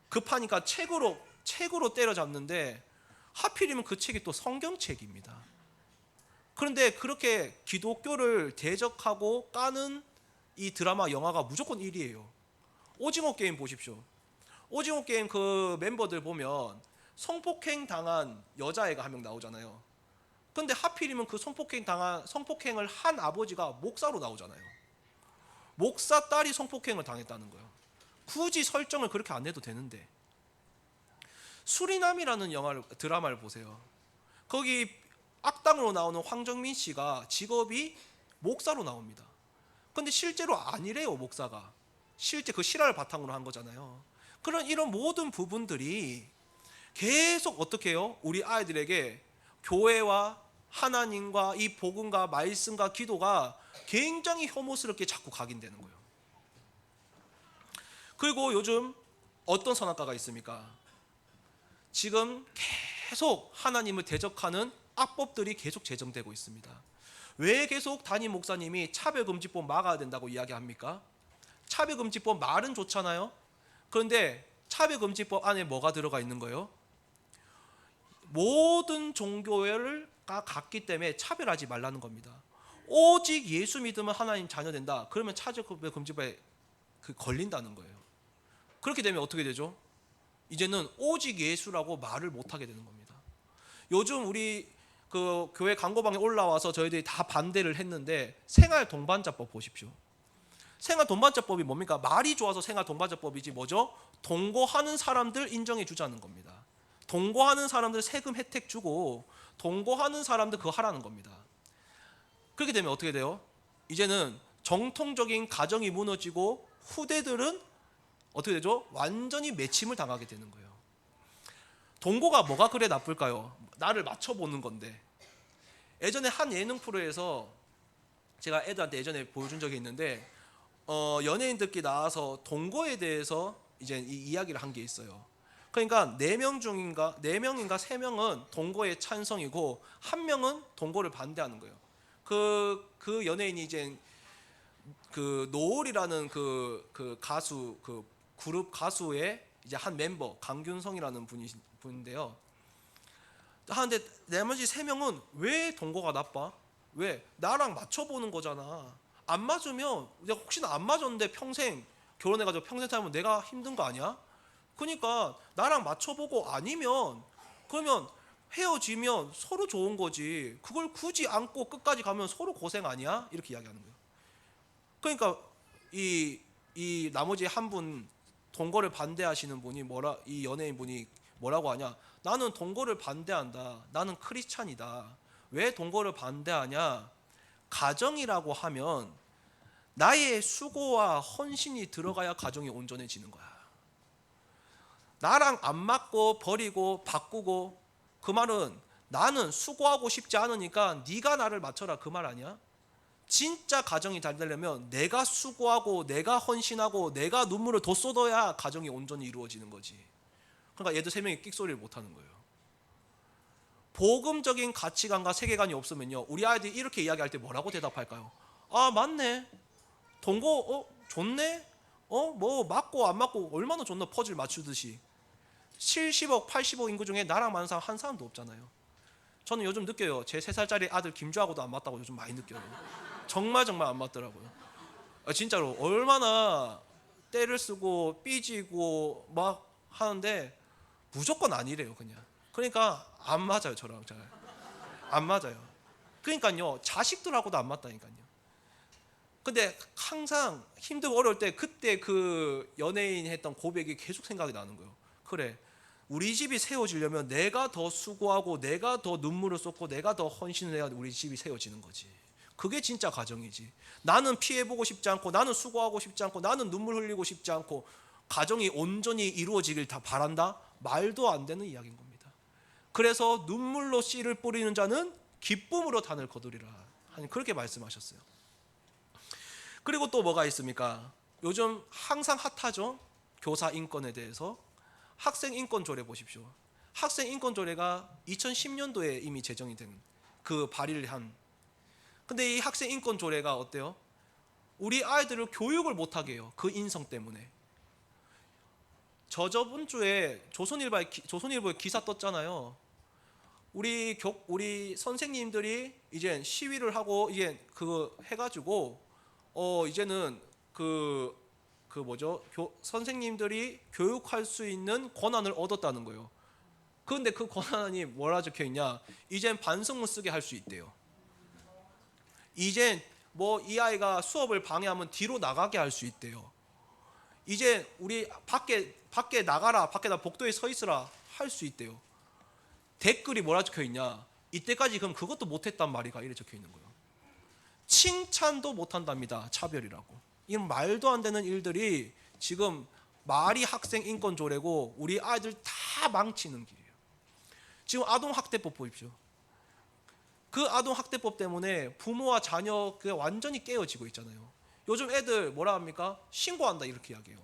급하니까 책으로 때려잡는데 하필이면 그 책이 또 성경책입니다. 그런데 그렇게 기독교를 대적하고 까는 이 드라마 영화가 무조건 1위예요. 오징어 게임 보십시오. 오징어 게임 그 멤버들 보면 성폭행 당한 여자애가 한 명 나오잖아요. 근데 하필이면 그 성폭행을 한 아버지가 목사로 나오잖아요. 목사 딸이 성폭행을 당했다는 거예요. 굳이 설정을 그렇게 안 해도 되는데. 수리남이라는 드라마를 보세요. 거기 악당으로 나오는 황정민 씨가 직업이 목사로 나옵니다. 근데 실제로 아니래요, 목사가. 실제 그 실화를 바탕으로 한 거잖아요. 이런 모든 부분들이 계속 어떻게 해요? 우리 아이들에게 교회와 하나님과 이 복음과 말씀과 기도가 굉장히 혐오스럽게 자꾸 각인되는 거예요. 그리고 요즘 어떤 선악과가 있습니까? 지금 계속 하나님을 대적하는 악법들이 계속 제정되고 있습니다. 왜 계속 담임 목사님이 차별금지법 막아야 된다고 이야기합니까? 차별금지법 말은 좋잖아요. 그런데 차별금지법 안에 뭐가 들어가 있는 거예요? 모든 종교가 같기 때문에 차별하지 말라는 겁니다. 오직 예수 믿으면 하나님 자녀 된다. 그러면 차별금지법에 걸린다는 거예요. 그렇게 되면 어떻게 되죠? 이제는 오직 예수라고 말을 못하게 되는 겁니다. 요즘 우리 그 교회 광고방에 올라와서 저희들이 다 반대를 했는데 생활 동반자법 보십시오. 생활 동반자법이 뭡니까? 말이 좋아서 생활 동반자법이지 뭐죠? 동거하는 사람들 인정해 주자는 겁니다. 동거하는 사람들 세금 혜택 주고 동거하는 사람들 그거 하라는 겁니다. 그렇게 되면 어떻게 돼요? 이제는 정통적인 가정이 무너지고 후대들은 어떻게 되죠? 완전히 매침을 당하게 되는 거예요. 동거가 뭐가 그래 나쁠까요? 나를 맞춰보는 건데. 예전에 한 예능 프로에서 제가 애들한테 예전에 보여준 적이 있는데 연예인들끼리 나와서 동거에 대해서 이제 이야기를 한 게 있어요. 그러니까 4명인가 3명은 동거에 찬성이고 1명은 동거를 반대하는 거예요. 그 연예인이 이제 그 노을이라는 그 가수 그 그룹 가수의 이제 한 멤버 강균성이라는 분인데요. 하는데 나머지 3명은 왜 동거가 나빠? 왜? 나랑 맞춰보는 거잖아. 안 맞으면 내가 혹시나 안 맞았는데 평생 결혼해가지고 평생 살면 내가 힘든 거 아니야? 그러니까 나랑 맞춰보고 아니면 그러면 헤어지면 서로 좋은 거지. 그걸 굳이 안고 끝까지 가면 서로 고생 아니야? 이렇게 이야기하는 거예요. 그러니까 이 나머지 한 분 동거를 반대하시는 분이 이 연예인 분이 뭐라고 하냐? 나는 동거를 반대한다. 나는 크리스찬이다. 왜 동거를 반대하냐? 가정이라고 하면 나의 수고와 헌신이 들어가야 가정이 온전해지는 거야. 나랑 안 맞고 버리고 바꾸고 그 말은 나는 수고하고 싶지 않으니까 네가 나를 맞춰라 그 말 아니야? 진짜 가정이 잘 되려면 내가 수고하고 내가 헌신하고 내가 눈물을 더 쏟아야 가정이 온전히 이루어지는 거지. 그러니까 얘들 3명이 끽소리를 못하는 거예요. 복음적인 가치관과 세계관이 없으면요 우리 아이들이 이렇게 이야기할 때 뭐라고 대답할까요? 아 맞네, 동거 좋네, 뭐 맞고 안 맞고 얼마나 좋나 퍼즐 맞추듯이 70억 80억 인구 중에 나랑 맞는 사람 한 사람도 없잖아요. 저는 요즘 느껴요. 제 3살짜리 아들 김주하고도 안 맞다고 요즘 많이 느껴요. 정말 안 맞더라고요. 진짜로 얼마나 때를 쓰고 삐지고 막 하는데 무조건 아니래요 그냥. 그러니까 안 맞아요 저랑 잘. 안 맞아요. 그러니까요 자식들하고도 안 맞다니까요. 근데 항상 힘들고 어려울 때 그때 그 연예인 했던 고백이 계속 생각이 나는 거예요. 그래 우리 집이 세워지려면 내가 더 수고하고 내가 더 눈물을 쏟고 내가 더 헌신을 해야 우리 집이 세워지는 거지. 그게 진짜 가정이지. 나는 피해보고 싶지 않고 나는 수고하고 싶지 않고 나는 눈물 흘리고 싶지 않고 가정이 온전히 이루어지길 다 바란다? 말도 안 되는 이야기인 겁니다. 그래서 눈물로 씨를 뿌리는 자는 기쁨으로 단을 거두리라 하니 그렇게 말씀하셨어요. 그리고 또 뭐가 있습니까? 요즘 항상 핫하죠. 교사 인권에 대해서. 학생 인권 조례 보십시오. 학생 인권 조례가 2010년도에 이미 제정이 된 그 발의를 한. 근데 이 학생 인권 조례가 어때요? 우리 아이들을 교육을 못하게 해요. 그 인성 때문에. 저번 주에 조선일보에 기사 떴잖아요. 우리 선생님들이 이제 시위를 하고 이제 그거 해가지고 이제는 선생님들이 교육할 수 있는 권한을 얻었다는 거예요. 그런데 그 권한이 뭐라 적혀 있냐? 이젠 반성문 쓰게 할 수 있대요. 이젠 뭐 이 아이가 수업을 방해하면 뒤로 나가게 할 수 있대요. 이제 우리 밖에 나가라, 밖에다 복도에 서 있으라 할 수 있대요. 댓글이 뭐라 적혀 있냐? 이때까지 그럼 그것도 못했단 말이가 이래 적혀 있는 거예요. 칭찬도 못한답니다. 차별이라고. 이런 말도 안 되는 일들이 지금 말이 학생 인권 조례고 우리 아이들 다 망치는 길이에요. 지금 아동학대법 보십시오. 그 아동학대법 때문에 부모와 자녀가 완전히 깨어지고 있잖아요. 요즘 애들 뭐라 합니까? 신고한다 이렇게 이야기해요.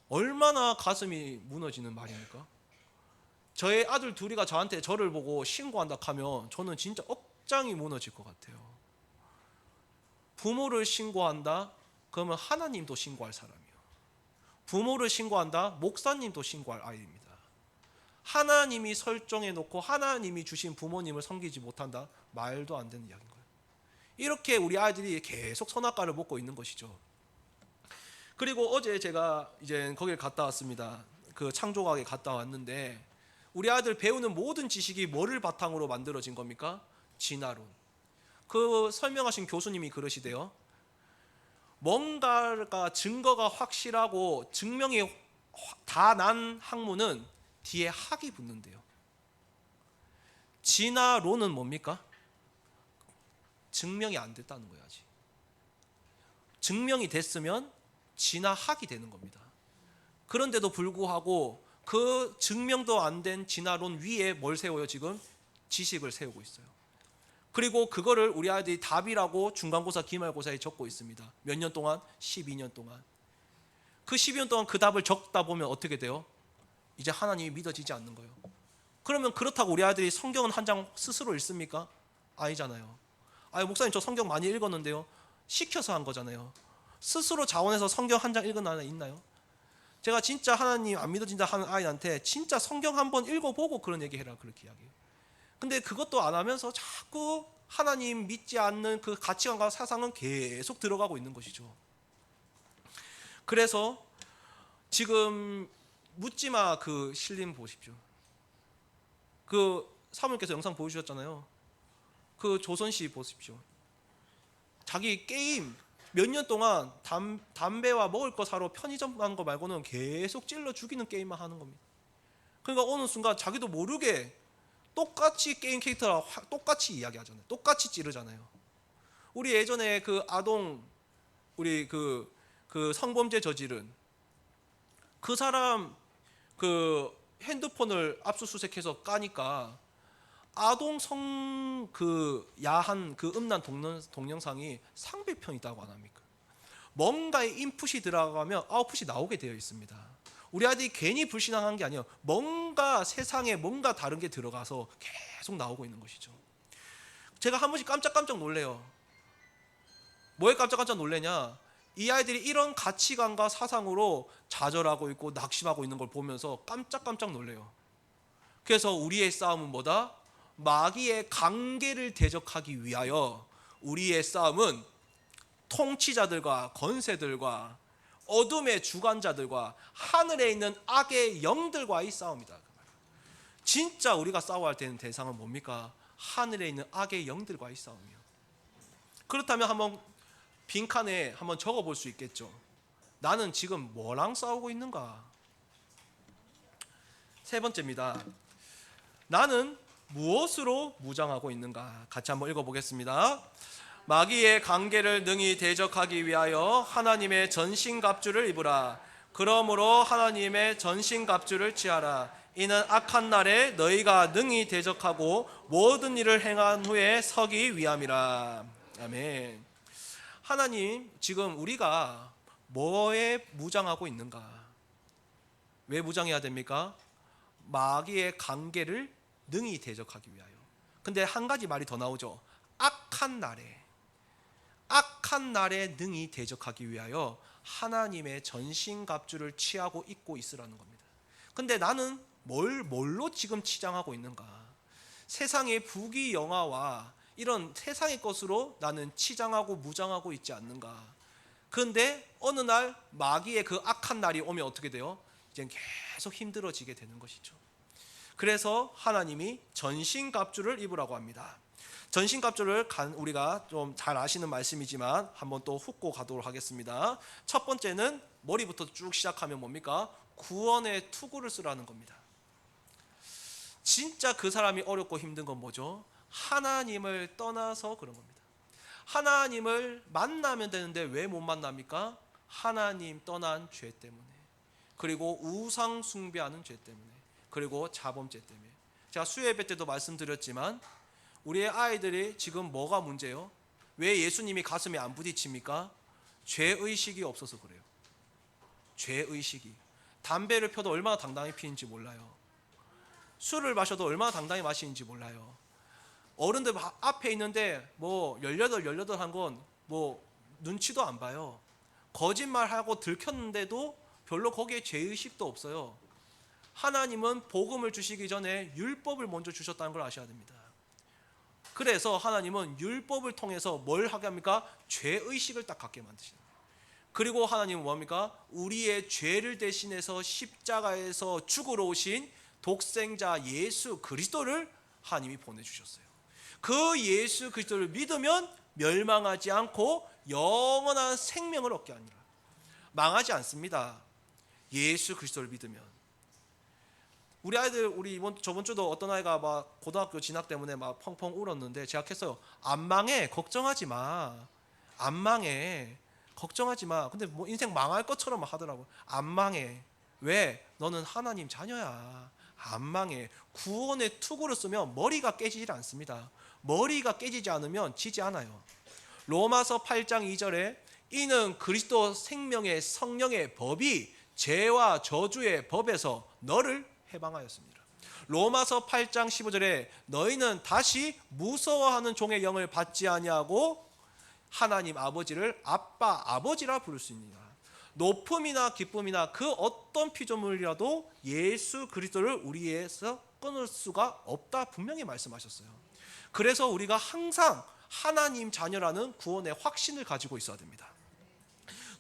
얼마나 가슴이 무너지는 말입니까? 저의 아들 둘이가 저를 보고 신고한다 하면 저는 진짜 억장이 무너질 것 같아요. 부모를 신고한다? 그러면 하나님도 신고할 사람이에요. 부모를 신고한다? 목사님도 신고할 아이입니다. 하나님이 설정해 놓고 하나님이 주신 부모님을 섬기지 못한다? 말도 안 되는 이야기인 거예요. 이렇게 우리 아이들이 계속 선악과를 먹고 있는 것이죠. 그리고 어제 제가 이제 거길 갔다 왔습니다. 그 창조과학에 갔다 왔는데 우리 아이들 배우는 모든 지식이 뭐를 바탕으로 만들어진 겁니까? 진화론. 그 설명하신 교수님이 그러시대요. 뭔가가 증거가 확실하고 증명이 다 난 학문은 뒤에 학이 붙는데요. 진화론은 뭡니까? 증명이 안 됐다는 거예요. 아직. 증명이 됐으면 진화학이 되는 겁니다. 그런데도 불구하고 그 증명도 안 된 진화론 위에 뭘 세워요? 지금 지식을 세우고 있어요. 그리고 그거를 우리 아이들이 답이라고 중간고사, 기말고사에 적고 있습니다. 몇 년 동안? 12년 동안. 그 12년 동안 그 답을 적다 보면 어떻게 돼요? 이제 하나님이 믿어지지 않는 거예요. 그러면 그렇다고 우리 아이들이 성경은 한 장 스스로 읽습니까? 아니잖아요. 목사님 저 성경 많이 읽었는데요. 시켜서 한 거잖아요. 스스로 자원해서 성경 한 장 읽은 아이 있나요? 제가 진짜 하나님 안 믿어진다 하는 아이한테 진짜 성경 한번 읽어보고 그런 얘기 해라 그렇게 이야기해요. 근데 그것도 안 하면서 자꾸 하나님 믿지 않는 그 가치관과 사상은 계속 들어가고 있는 것이죠. 그래서 지금 묻지마 그 신림 보십시오. 그 사모님께서 영상 보여주셨잖아요. 그 조선시 보십시오. 자기 게임 몇 년 동안 담배와 먹을 거 사러 편의점 가는 거 말고는 계속 찔러 죽이는 게임만 하는 겁니다. 그러니까 어느 순간 자기도 모르게 똑같이 게임 캐릭터랑 똑같이 이야기하잖아요. 똑같이 찌르잖아요. 우리 예전에 그 아동 우리 그 성범죄 저지른 그 사람 그 핸드폰을 압수수색해서 까니까 아동 성 야한 음란 동영상이 상비편이다고 안 합니까? 뭔가에 인풋이 들어가면 아웃풋이 나오게 되어 있습니다. 우리 아이들이 괜히 불신앙한 게 아니에요. 뭔가 세상에 뭔가 다른 게 들어가서 계속 나오고 있는 것이죠. 제가 한 번씩 깜짝깜짝 놀래요. 뭐에 깜짝깜짝 놀래냐? 이 아이들이 이런 가치관과 사상으로 좌절하고 있고 낙심하고 있는 걸 보면서 깜짝깜짝 놀래요. 그래서 우리의 싸움은 뭐다? 마귀의 관계를 대적하기 위하여 우리의 싸움은 통치자들과 권세들과 어둠의 주관자들과 하늘에 있는 악의 영들과의 싸움이다. 진짜 우리가 싸워야 할 때는 대상은 뭡니까? 하늘에 있는 악의 영들과의 싸움이요. 그렇다면 한번 빈칸에 한번 적어볼 수 있겠죠. 나는 지금 뭐랑 싸우고 있는가? 세 번째입니다. 나는 무엇으로 무장하고 있는가? 같이 한번 읽어보겠습니다. 마귀의 관계를 능히 대적하기 위하여 하나님의 전신갑주를 입으라. 그러므로 하나님의 전신갑주를 취하라. 이는 악한 날에 너희가 능히 대적하고 모든 일을 행한 후에 서기 위함이라. 아멘. 하나님, 지금 우리가 뭐에 무장하고 있는가? 왜 무장해야 됩니까? 마귀의 관계를 능히 대적하기 위하여. 근데 한 가지 말이 더 나오죠. 악한 날에 능히 대적하기 위하여 하나님의 전신갑주를 취하고 입고 있으라는 겁니다. 근데 나는 뭘로 지금 치장하고 있는가? 세상의 부귀영화와 이런 세상의 것으로 나는 치장하고 무장하고 있지 않는가? 그런데 어느 날 마귀의 그 악한 날이 오면 어떻게 돼요? 이제 계속 힘들어지게 되는 것이죠. 그래서 하나님이 전신갑주를 입으라고 합니다. 전신갑주를 우리가 좀 잘 아시는 말씀이지만 한번 또 훑고 가도록 하겠습니다. 첫 번째는 머리부터 쭉 시작하면 뭡니까? 구원의 투구를 쓰라는 겁니다. 진짜 그 사람이 어렵고 힘든 건 뭐죠? 하나님을 떠나서 그런 겁니다. 하나님을 만나면 되는데 왜 못 만납니까? 하나님 떠난 죄 때문에, 그리고 우상 숭배하는 죄 때문에, 그리고 자범죄 때문에. 제가 수요예배 때도 말씀드렸지만 우리의 아이들이 지금 뭐가 문제예요? 왜 예수님이 가슴에 안 부딪힙니까? 죄의식이 없어서 그래요. 죄의식이. 담배를 펴도 얼마나 당당히 피는지 몰라요. 술을 마셔도 얼마나 당당히 마시는지 몰라요. 어른들 앞에 있는데 뭐 18 한 건 뭐 눈치도 안 봐요. 거짓말하고 들켰는데도 별로 거기에 죄의식도 없어요. 하나님은 복음을 주시기 전에 율법을 먼저 주셨다는 걸 아셔야 됩니다. 그래서 하나님은 율법을 통해서 뭘 하게 합니까? 죄의식을 딱 갖게 만드시는 거예요. 그리고 하나님은 뭡니까? 우리의 죄를 대신해서 십자가에서 죽으러 오신 독생자 예수 그리스도를 하나님이 보내주셨어요. 그 예수 그리스도를 믿으면 멸망하지 않고 영원한 생명을 얻게 하니라. 망하지 않습니다. 예수 그리스도를 믿으면. 우리 아이들, 저번 주도 어떤 아이가 막 고등학교 진학 때문에 막 펑펑 울었는데 제가 했어요. 안 망해, 걱정하지 마. 안 망해, 걱정하지 마. 근데 뭐 인생 망할 것처럼 하더라고. 안 망해. 왜? 너는 하나님 자녀야. 안 망해. 구원의 투구를 쓰면 머리가 깨지질 않습니다. 머리가 깨지지 않으면 지지 않아요. 로마서 8장 2절에 이는 그리스도 생명의 성령의 법이 죄와 저주의 법에서 너를 해방하였습니다. 로마서 8장 15절에 너희는 다시 무서워하는 종의 영을 받지 아니하고 하나님 아버지를 아빠 아버지라 부를 수 있느니라. 높음이나 기쁨이나 그 어떤 피조물이라도 예수 그리스도를 우리에서 끊을 수가 없다 분명히 말씀하셨어요. 그래서 우리가 항상 하나님 자녀라는 구원의 확신을 가지고 있어야 됩니다.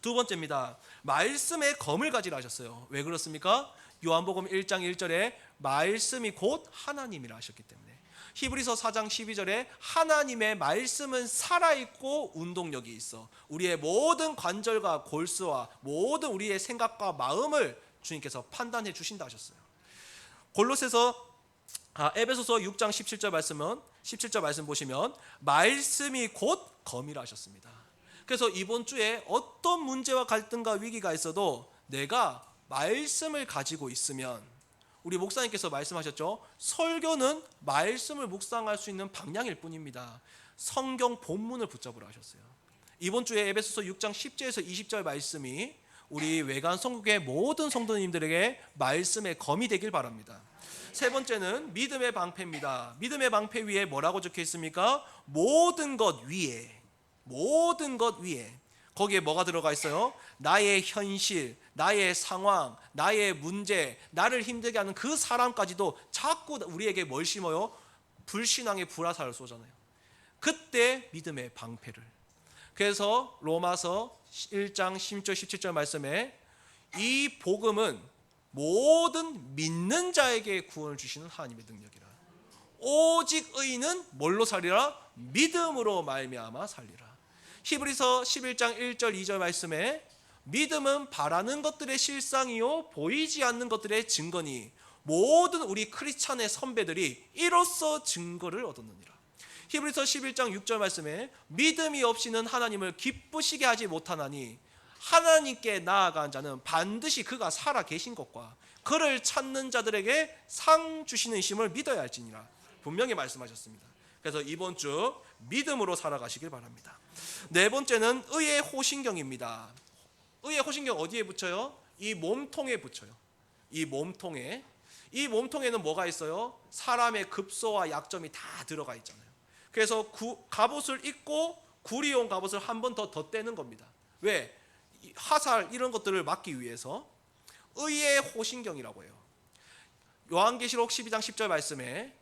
두 번째입니다. 말씀의 검을 가지라 하셨어요. 왜 그렇습니까? 요한복음 1장 1절에 말씀이 곧 하나님이라 하셨기 때문에. 히브리서 4장 12절에 하나님의 말씀은 살아있고 운동력이 있어 우리의 모든 관절과 골수와 모든 우리의 생각과 마음을 주님께서 판단해 주신다 하셨어요. 에베소서 6장 17절 말씀 보시면 말씀이 곧 검이라 하셨습니다. 그래서 이번 주에 어떤 문제와 갈등과 위기가 있어도 내가 말씀을 가지고 있으면, 우리 목사님께서 말씀하셨죠. 설교는 말씀을 묵상할 수 있는 방향일 뿐입니다. 성경 본문을 붙잡으라 하셨어요. 이번 주에 에베소서 6장 10절에서 20절 말씀이 우리 외관 성국의 모든 성도님들에게 말씀의 검이 되길 바랍니다. 세 번째는 믿음의 방패입니다. 믿음의 방패 위에 뭐라고 적혀 있습니까? 모든 것 위에. 거기에 뭐가 들어가 있어요? 나의 현실, 나의 상황, 나의 문제, 나를 힘들게 하는 그 사람까지도 자꾸 우리에게 뭘 심어요? 불신앙의 불화살을 쏘잖아요. 그때 믿음의 방패를. 그래서 로마서 1장 16절 17절 말씀에 이 복음은 모든 믿는 자에게 구원을 주시는 하나님의 능력이라. 오직 의인은 뭘로 살리라? 믿음으로 말미암아 살리라. 히브리서 11장 1절 2절 말씀에 믿음은 바라는 것들의 실상이요 보이지 않는 것들의 증거니 모든 우리 크리스찬의 선배들이 이로써 증거를 얻었느니라. 히브리서 11장 6절 말씀에 믿음이 없이는 하나님을 기쁘시게 하지 못하나니 하나님께 나아간 자는 반드시 그가 살아 계신 것과 그를 찾는 자들에게 상 주시는 이심을 믿어야 할지니라. 분명히 말씀하셨습니다. 그래서 이번 주 믿음으로 살아가시길 바랍니다. 네 번째는 의의 호신경입니다. 의의 호신경 어디에 붙여요? 이 몸통에 붙여요. 이 몸통에는 뭐가 있어요? 사람의 급소와 약점이 다 들어가 있잖아요. 그래서 갑옷을 입고 구리온 갑옷을 한 번 더 덧대는 겁니다. 왜? 화살 이런 것들을 막기 위해서. 의의 호신경이라고 해요. 요한계시록 12장 10절 말씀에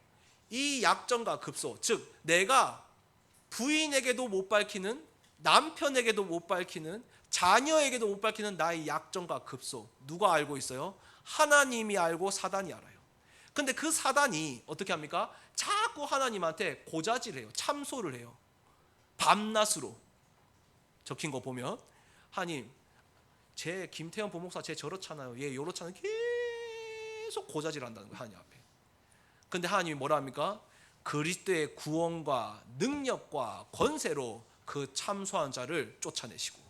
이 약점과 급소, 즉 내가 부인에게도 못 밝히는, 남편에게도 못 밝히는, 자녀에게도 못 밝히는 나의 약점과 급소, 누가 알고 있어요? 하나님이 알고 사단이 알아요. 근데 그 사단이 어떻게 합니까? 자꾸 하나님한테 고자질해요. 참소를 해요. 밤낮으로 적힌 거 보면 하나님, 제 김태현 부목사 쟤 저렇잖아요. 얘 요렇잖아요. 계속 고자질한다는 거예요, 하나님 앞에. 근데 하나님이 뭐라 합니까? 그리스도의 구원과 능력과 권세로 그 참소한 자를 쫓아내시고.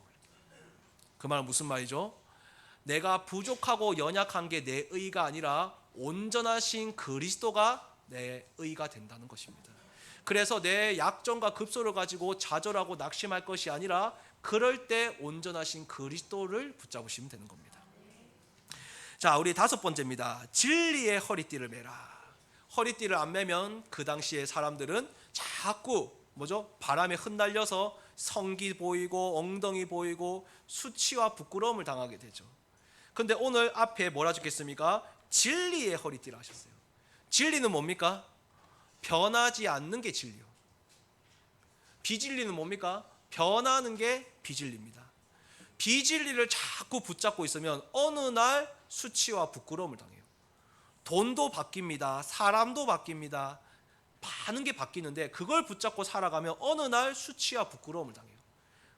그 말은 무슨 말이죠? 내가 부족하고 연약한 게 내 의가 아니라 온전하신 그리스도가 내 의가 된다는 것입니다. 그래서 내 약점과 급소를 가지고 좌절하고 낙심할 것이 아니라 그럴 때 온전하신 그리스도를 붙잡으시면 되는 겁니다. 자, 우리 다섯 번째입니다. 진리의 허리띠를 매라. 허리띠를 안 매면 그 당시에 사람들은 자꾸 바람에 흩날려서 성기 보이고 엉덩이 보이고 수치와 부끄러움을 당하게 되죠. 근데 오늘 앞에 뭐라 적혔습니까? 진리의 허리띠를 하셨어요. 진리는 뭡니까? 변하지 않는 게 진리요. 비진리는 뭡니까? 변하는 게 비진리입니다. 비진리를 자꾸 붙잡고 있으면 어느 날 수치와 부끄러움을 당해요. 돈도 바뀝니다. 사람도 바뀝니다. 많은 게 바뀌는데 그걸 붙잡고 살아가면 어느 날 수치와 부끄러움을 당해요.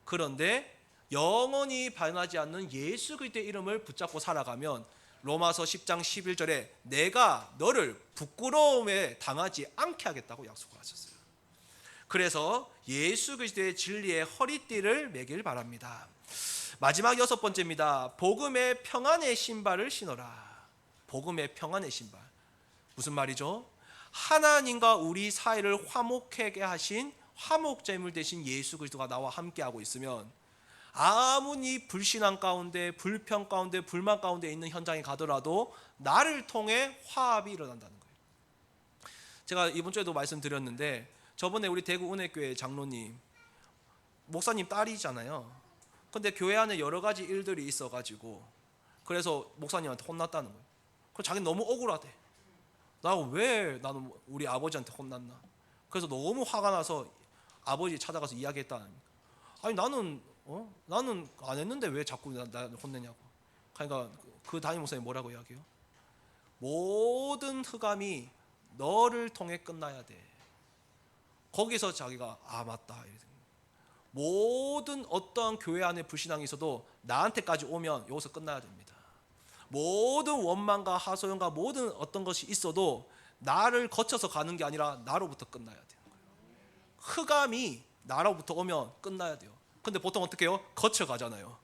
그런데 영원히 변하지 않는 예수 그리스도의 이름을 붙잡고 살아가면 로마서 10장 11절에 내가 너를 부끄러움에 당하지 않게 하겠다고 약속을 하셨어요. 그래서 예수 그리스도의 진리의 허리띠를 매길 바랍니다. 마지막 여섯 번째입니다. 복음의 평안의 신발을 신어라. 복음의 평안의 신발. 무슨 말이죠? 하나님과 우리 사이를 화목하게 하신 화목제물 되신 예수 그리스도가 나와 함께하고 있으면 아무리 불신앙 가운데, 불평 가운데, 불만 가운데 있는 현장에 가더라도 나를 통해 화합이 일어난다는 거예요. 제가 이번 주에도 말씀드렸는데 저번에 우리 대구 은혜교회 장로님, 목사님 딸이잖아요. 근데 교회 안에 여러 가지 일들이 있어가지고 그래서 목사님한테 혼났다는 거예요. 그래서 자기는 너무 억울하대. 나는 우리 아버지한테 혼났나? 그래서 너무 화가 나서 아버지 찾아가서 이야기했다는 거예요. 아니 나는 안 했는데 왜 자꾸 나 혼내냐고. 그러니까 그 담임 목사님 뭐라고 이야기해요? 모든 흑암이 너를 통해 끝나야 돼. 거기서 자기가 맞다. 모든 어떠한 교회 안에 불신앙이 있어도 나한테까지 오면 여기서 끝나야 됩니다. 모든 원망과 하소연과 모든 어떤 것이 있어도 나를 거쳐서 가는 게 아니라 나로부터 끝나야 돼요. 흑암이 나로부터 오면 끝나야 돼요. 근데 보통 어떻게 해요? 거쳐가잖아요.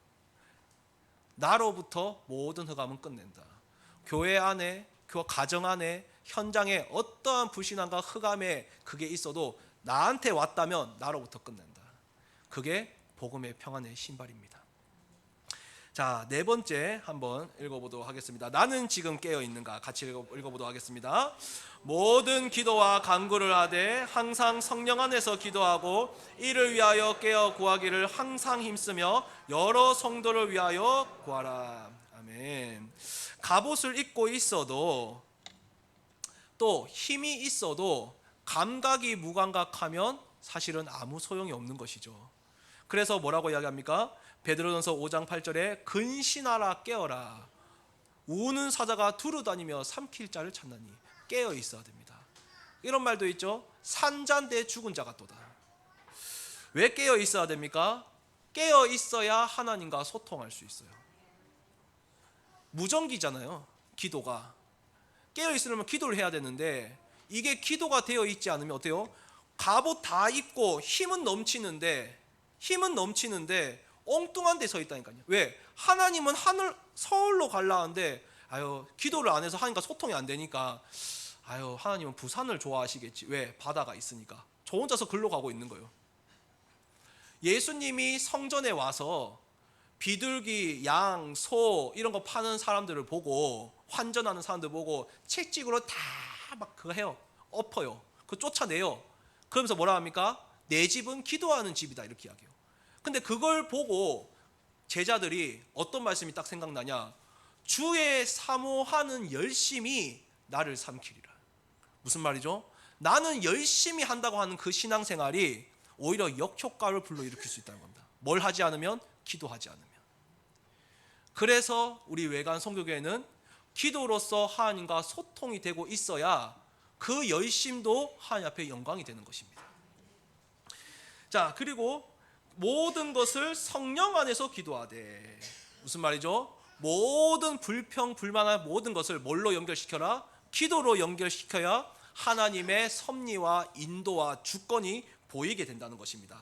나로부터 모든 흑암은 끝낸다. 교회 안에, 가정 안에, 현장에 어떠한 불신앙과 흑암에 그게 있어도 나한테 왔다면 나로부터 끝낸다. 그게 복음의 평안의 신발입니다. 자, 네 번째 한번 읽어보도록 하겠습니다. 나는 지금 깨어 있는가? 같이 읽어보도록 하겠습니다. 모든 기도와 간구를 하되 항상 성령 안에서 기도하고 이를 위하여 깨어 구하기를 항상 힘쓰며 여러 성도를 위하여 구하라. 아멘. 갑옷을 입고 있어도 또 힘이 있어도 감각이 무감각하면 사실은 아무 소용이 없는 것이죠. 그래서 뭐라고 이야기합니까? 베드로전서 5장 8절에 근신하라 깨어라. 우는 사자가 두루다니며 삼킬 자를 찾나니 깨어 있어야 됩니다. 이런 말도 있죠. 산자인데 죽은 자 같도다. 왜 깨어 있어야 됩니까? 깨어 있어야 하나님과 소통할 수 있어요. 무전기잖아요. 기도가 깨어 있으려면 기도를 해야 되는데 이게 기도가 되어 있지 않으면 어때요? 갑옷 다 입고 힘은 넘치는데 엉뚱한 데 서 있다니까요. 왜? 하나님은 하늘 서울로 가려는데 기도를 안 해서 하나님과 소통이 안 되니까 하나님은 부산을 좋아하시겠지. 왜? 바다가 있으니까. 저 혼자서 글로 가고 있는 거예요. 예수님이 성전에 와서 비둘기, 양, 소 이런 거 파는 사람들을 보고 환전하는 사람들 보고 채찍으로 다 막 그거 해요. 엎어요. 그 쫓아내요. 그러면서 뭐라 합니까? 내 집은 기도하는 집이다 이렇게 이야기해요. 근데 그걸 보고 제자들이 어떤 말씀이 딱 생각나냐? 주의 사모하는 열심이 나를 삼키리라. 무슨 말이죠? 나는 열심히 한다고 하는 그 신앙생활이 오히려 역효과를 불러일으킬 수 있다는 겁니다. 뭘 하지 않으면? 기도하지 않으면. 그래서 우리 외관 선교교회는 기도로서 하나님과 소통이 되고 있어야 그 열심도 하나님 앞에 영광이 되는 것입니다. 자, 그리고 모든 것을 성령 안에서 기도하되. 무슨 말이죠? 모든 불평, 불만한 모든 것을 뭘로 연결시켜라? 기도로 연결시켜야 하나님의 섭리와 인도와 주권이 보이게 된다는 것입니다.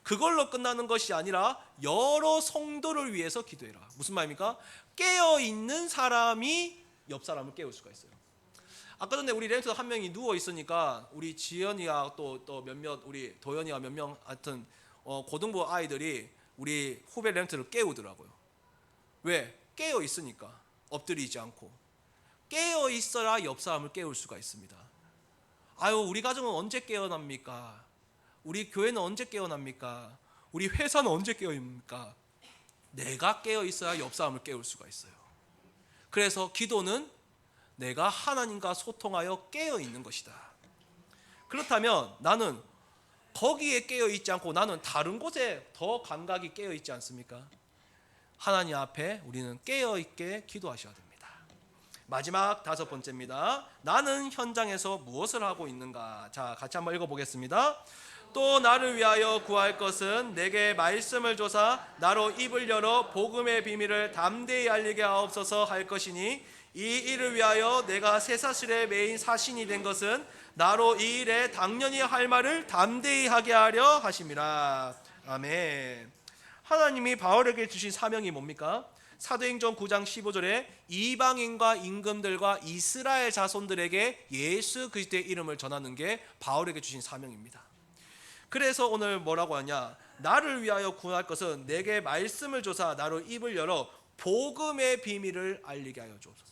그걸로 끝나는 것이 아니라 여러 성도를 위해서 기도해라. 무슨 말입니까? 깨어있는 사람이 옆 사람을 깨울 수가 있어요. 아까 전에 우리 렌트 한 명이 누워 있으니까 우리 지연이와 또 몇몇 우리 도연이와 몇 명 하여튼 고등부 아이들이 우리 후배 렌트를 깨우더라고요. 왜? 깨어 있으니까. 엎드리지 않고. 깨어 있어야 옆 사람을 깨울 수가 있습니다. 우리 가정은 언제 깨어납니까? 우리 교회는 언제 깨어납니까? 우리 회사는 언제 깨어납니까? 내가 깨어 있어야 옆 사람을 깨울 수가 있어요. 그래서 기도는 내가 하나님과 소통하여 깨어 있는 것이다. 그렇다면 나는 거기에 깨어 있지 않고 나는 다른 곳에 더 감각이 깨어 있지 않습니까? 하나님 앞에 우리는 깨어 있게 기도하셔야 됩니다. 마지막 5번째입니다. 나는 현장에서 무엇을 하고 있는가? 자, 같이 한번 읽어보겠습니다. 또 나를 위하여 구할 것은 내게 말씀을 줘서 나로 입을 열어 복음의 비밀을 담대히 알리게 하옵소서 할 것이니 이 일을 위하여 내가 쇠사슬에 매인 사신이 된 것은 나로 이 일에 당연히 할 말을 담대히 하게 하려 하심이라. 아멘. 하나님이 바울에게 주신 사명이 뭡니까? 사도행전 9장 15절에 이방인과 임금들과 이스라엘 자손들에게 예수 그리스도의 이름을 전하는 게 바울에게 주신 사명입니다. 그래서 오늘 뭐라고 하냐? 나를 위하여 구할 것은 내게 말씀을 줘서 나로 입을 열어 복음의 비밀을 알리게 하여 주옵소서.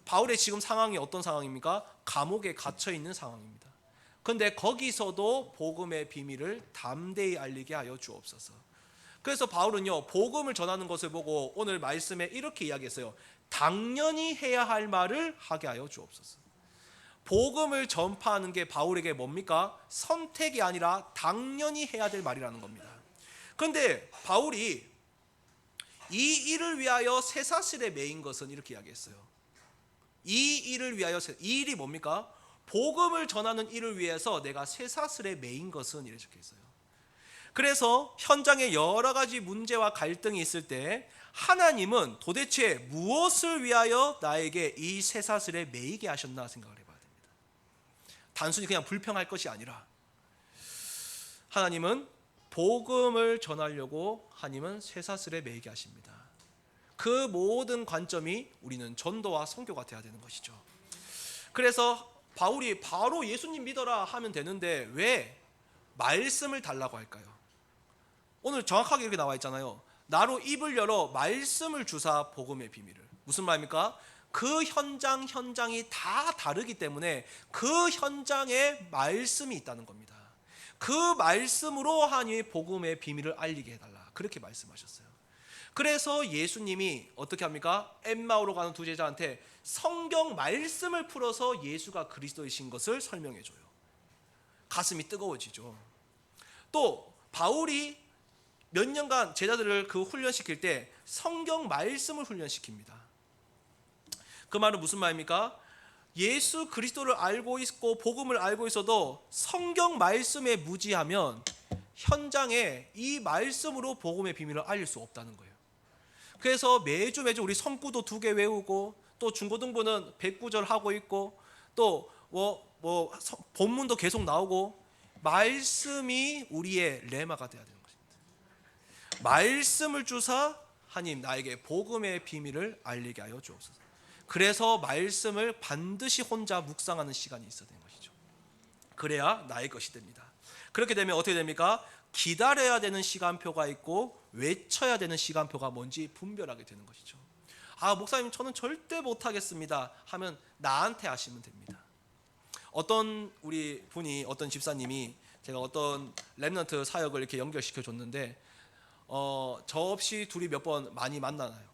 바울의 지금 상황이 어떤 상황입니까? 감옥에 갇혀 있는 상황입니다. 그런데 거기서도 복음의 비밀을 담대히 알리게 하여 주옵소서. 그래서 바울은요, 복음을 전하는 것을 보고 오늘 말씀에 이렇게 이야기했어요. 당연히 해야 할 말을 하게 하여 주옵소서. 복음을 전파하는 게 바울에게 뭡니까? 선택이 아니라 당연히 해야 될 말이라는 겁니다. 그런데 바울이 이 일을 위하여 쇠사슬에 매인 것은 이렇게 이야기했어요. 이 일을 위하여, 이 일이 뭡니까? 복음을 전하는 일을 위해서 내가 쇠사슬에 매인 것은 이렇게 적혀있어요. 그래서 현장에 여러 가지 문제와 갈등이 있을 때 하나님은 도대체 무엇을 위하여 나에게 이 쇠사슬에 매이게 하셨나 생각을 해봐야 됩니다. 단순히 그냥 불평할 것이 아니라 하나님은 복음을 전하려고 하나님은 쇠사슬에 매이게 하십니다. 그 모든 관점이 우리는 전도와 선교가 되어야 되는 것이죠. 그래서 바울이 바로 예수님 믿어라 하면 되는데 왜 말씀을 달라고 할까요? 오늘 정확하게 이렇게 나와 있잖아요. 나로 입을 열어 말씀을 주사 복음의 비밀을. 무슨 말입니까? 그 현장이 다 다르기 때문에 그 현장에 말씀이 있다는 겁니다. 그 말씀으로 하나님의 복음의 비밀을 알리게 해달라, 그렇게 말씀하셨어요. 그래서 예수님이 어떻게 합니까? 엠마오로 가는 두 제자한테 성경 말씀을 풀어서 예수가 그리스도이신 것을 설명해 줘요. 가슴이 뜨거워지죠. 또 바울이 몇 년간 제자들을 그 훈련시킬 때 성경 말씀을 훈련시킵니다. 그 말은 무슨 말입니까? 예수 그리스도를 알고 있고 복음을 알고 있어도 성경 말씀에 무지하면 현장에 이 말씀으로 복음의 비밀을 알릴 수 없다는 거예요. 그래서 매주 우리 성구도 2개 외우고, 또 중고등부는 100구절 하고 있고, 또 본문도 계속 나오고, 말씀이 우리의 레마가 되어야 되는 것입니다. 말씀을 주사 하나님 나에게 복음의 비밀을 알리게 하여 주옵소서. 그래서 말씀을 반드시 혼자 묵상하는 시간이 있어야 되는 것이죠. 그래야 나의 것이 됩니다. 그렇게 되면 어떻게 됩니까? 기다려야 되는 시간표가 있고 외쳐야 되는 시간표가 뭔지 분별하게 되는 것이죠. 아, 목사님 저는 절대 못하겠습니다 하면 나한테 하시면 됩니다. 어떤 우리 분이, 어떤 집사님이 제가 어떤 렘넌트 사역을 이렇게 연결시켜 줬는데 저 없이 둘이 몇 번 많이 만나나요.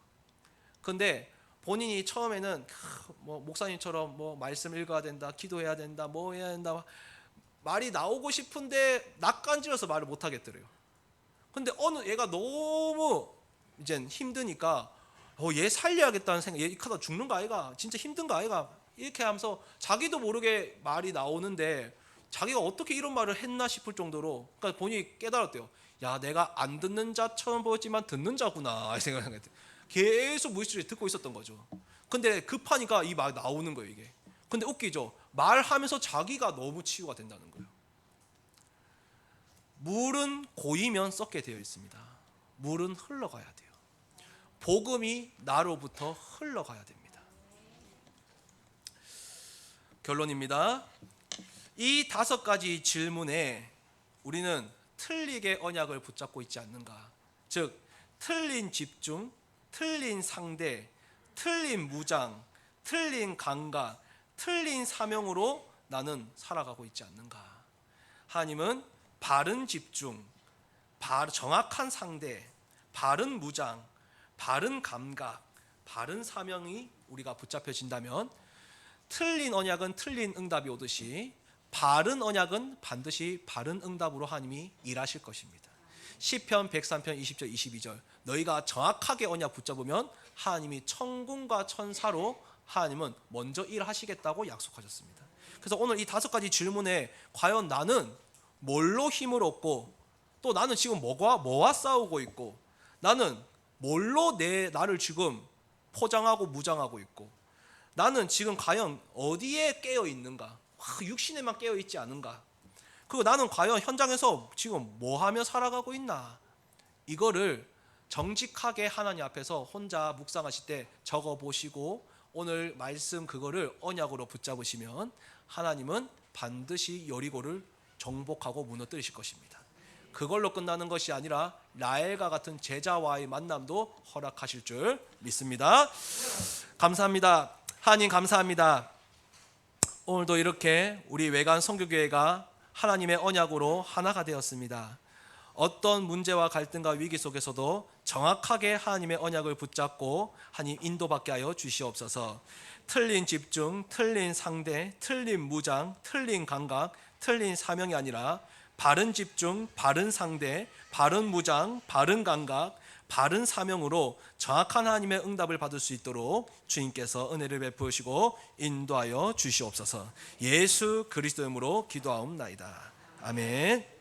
근데 본인이 처음에는 목사님처럼 말씀 읽어야 된다, 기도해야 된다, 뭐 해야 된다, 말이 나오고 싶은데 낯간지러서 말을 못 하겠더래요. 근데 어느 얘가 너무 이제 힘드니까 얘 살려야겠다는 생각, 얘 하다 죽는 거 아이가, 진짜 힘든 거 아이가, 이렇게 하면서 자기도 모르게 말이 나오는데 자기가 어떻게 이런 말을 했나 싶을 정도로, 그러니까 본인이 깨달았대요. 야, 내가 안 듣는 자처럼 보였지만 듣는 자구나, 이 생각을 했대요. 계속 무의식적으로 듣고 있었던 거죠. 근데 급하니까 이 말 나오는 거예요, 이게. 근데 웃기죠. 말하면서 자기가 너무 치유가 된다는 거예요. 물은 고이면 썩게 되어 있습니다. 물은 흘러가야 돼요. 복음이 나로부터 흘러가야 됩니다. 결론입니다. 이 5가지 질문에 우리는 틀리게 언약을 붙잡고 있지 않는가. 즉, 틀린 집중, 틀린 상대, 틀린 무장, 틀린 감각, 틀린 사명으로 나는 살아가고 있지 않는가. 하나님은 바른 집중, 정확한 상대, 바른 무장, 바른 감각, 바른 사명이 우리가 붙잡혀진다면 틀린 언약은 틀린 응답이 오듯이 바른 언약은 반드시 바른 응답으로 하나님이 일하실 것입니다. 시편 103편 20절 22절, 너희가 정확하게 언약 붙잡으면 하나님이 천군과 천사로 하나님은 먼저 일하시겠다고 약속하셨습니다. 그래서 오늘 이 5가지 질문에 과연 나는 뭘로 힘을 얻고, 또 나는 지금 뭐와 싸우고 있고, 나는 뭘로 나를 지금 포장하고 무장하고 있고, 나는 지금 과연 어디에 깨어 있는가, 육신에만 깨어 있지 않은가, 그리고 나는 과연 현장에서 지금 뭐 하며 살아가고 있나, 이거를 정직하게 하나님 앞에서 혼자 묵상하실 때 적어보시고 오늘 말씀 그거를 언약으로 붙잡으시면 하나님은 반드시 여리고를 정복하고 무너뜨리실 것입니다. 그걸로 끝나는 것이 아니라 라헬과 같은 제자와의 만남도 허락하실 줄 믿습니다. 감사합니다. 하나님 감사합니다. 오늘도 이렇게 우리 외관 선교교회가 하나님의 언약으로 하나가 되었습니다. 어떤 문제와 갈등과 위기 속에서도 정확하게 하나님의 언약을 붙잡고 하나님 인도받게 하여 주시옵소서. 틀린 집중, 틀린 상대, 틀린 무장, 틀린 감각, 틀린 사명이 아니라 바른 집중, 바른 상대, 바른 무장, 바른 감각, 바른 사명으로 정확한 하나님의 응답을 받을 수 있도록 주님께서 은혜를 베푸시고 인도하여 주시옵소서. 예수 그리스도 이름으로 기도하옵나이다. 아멘.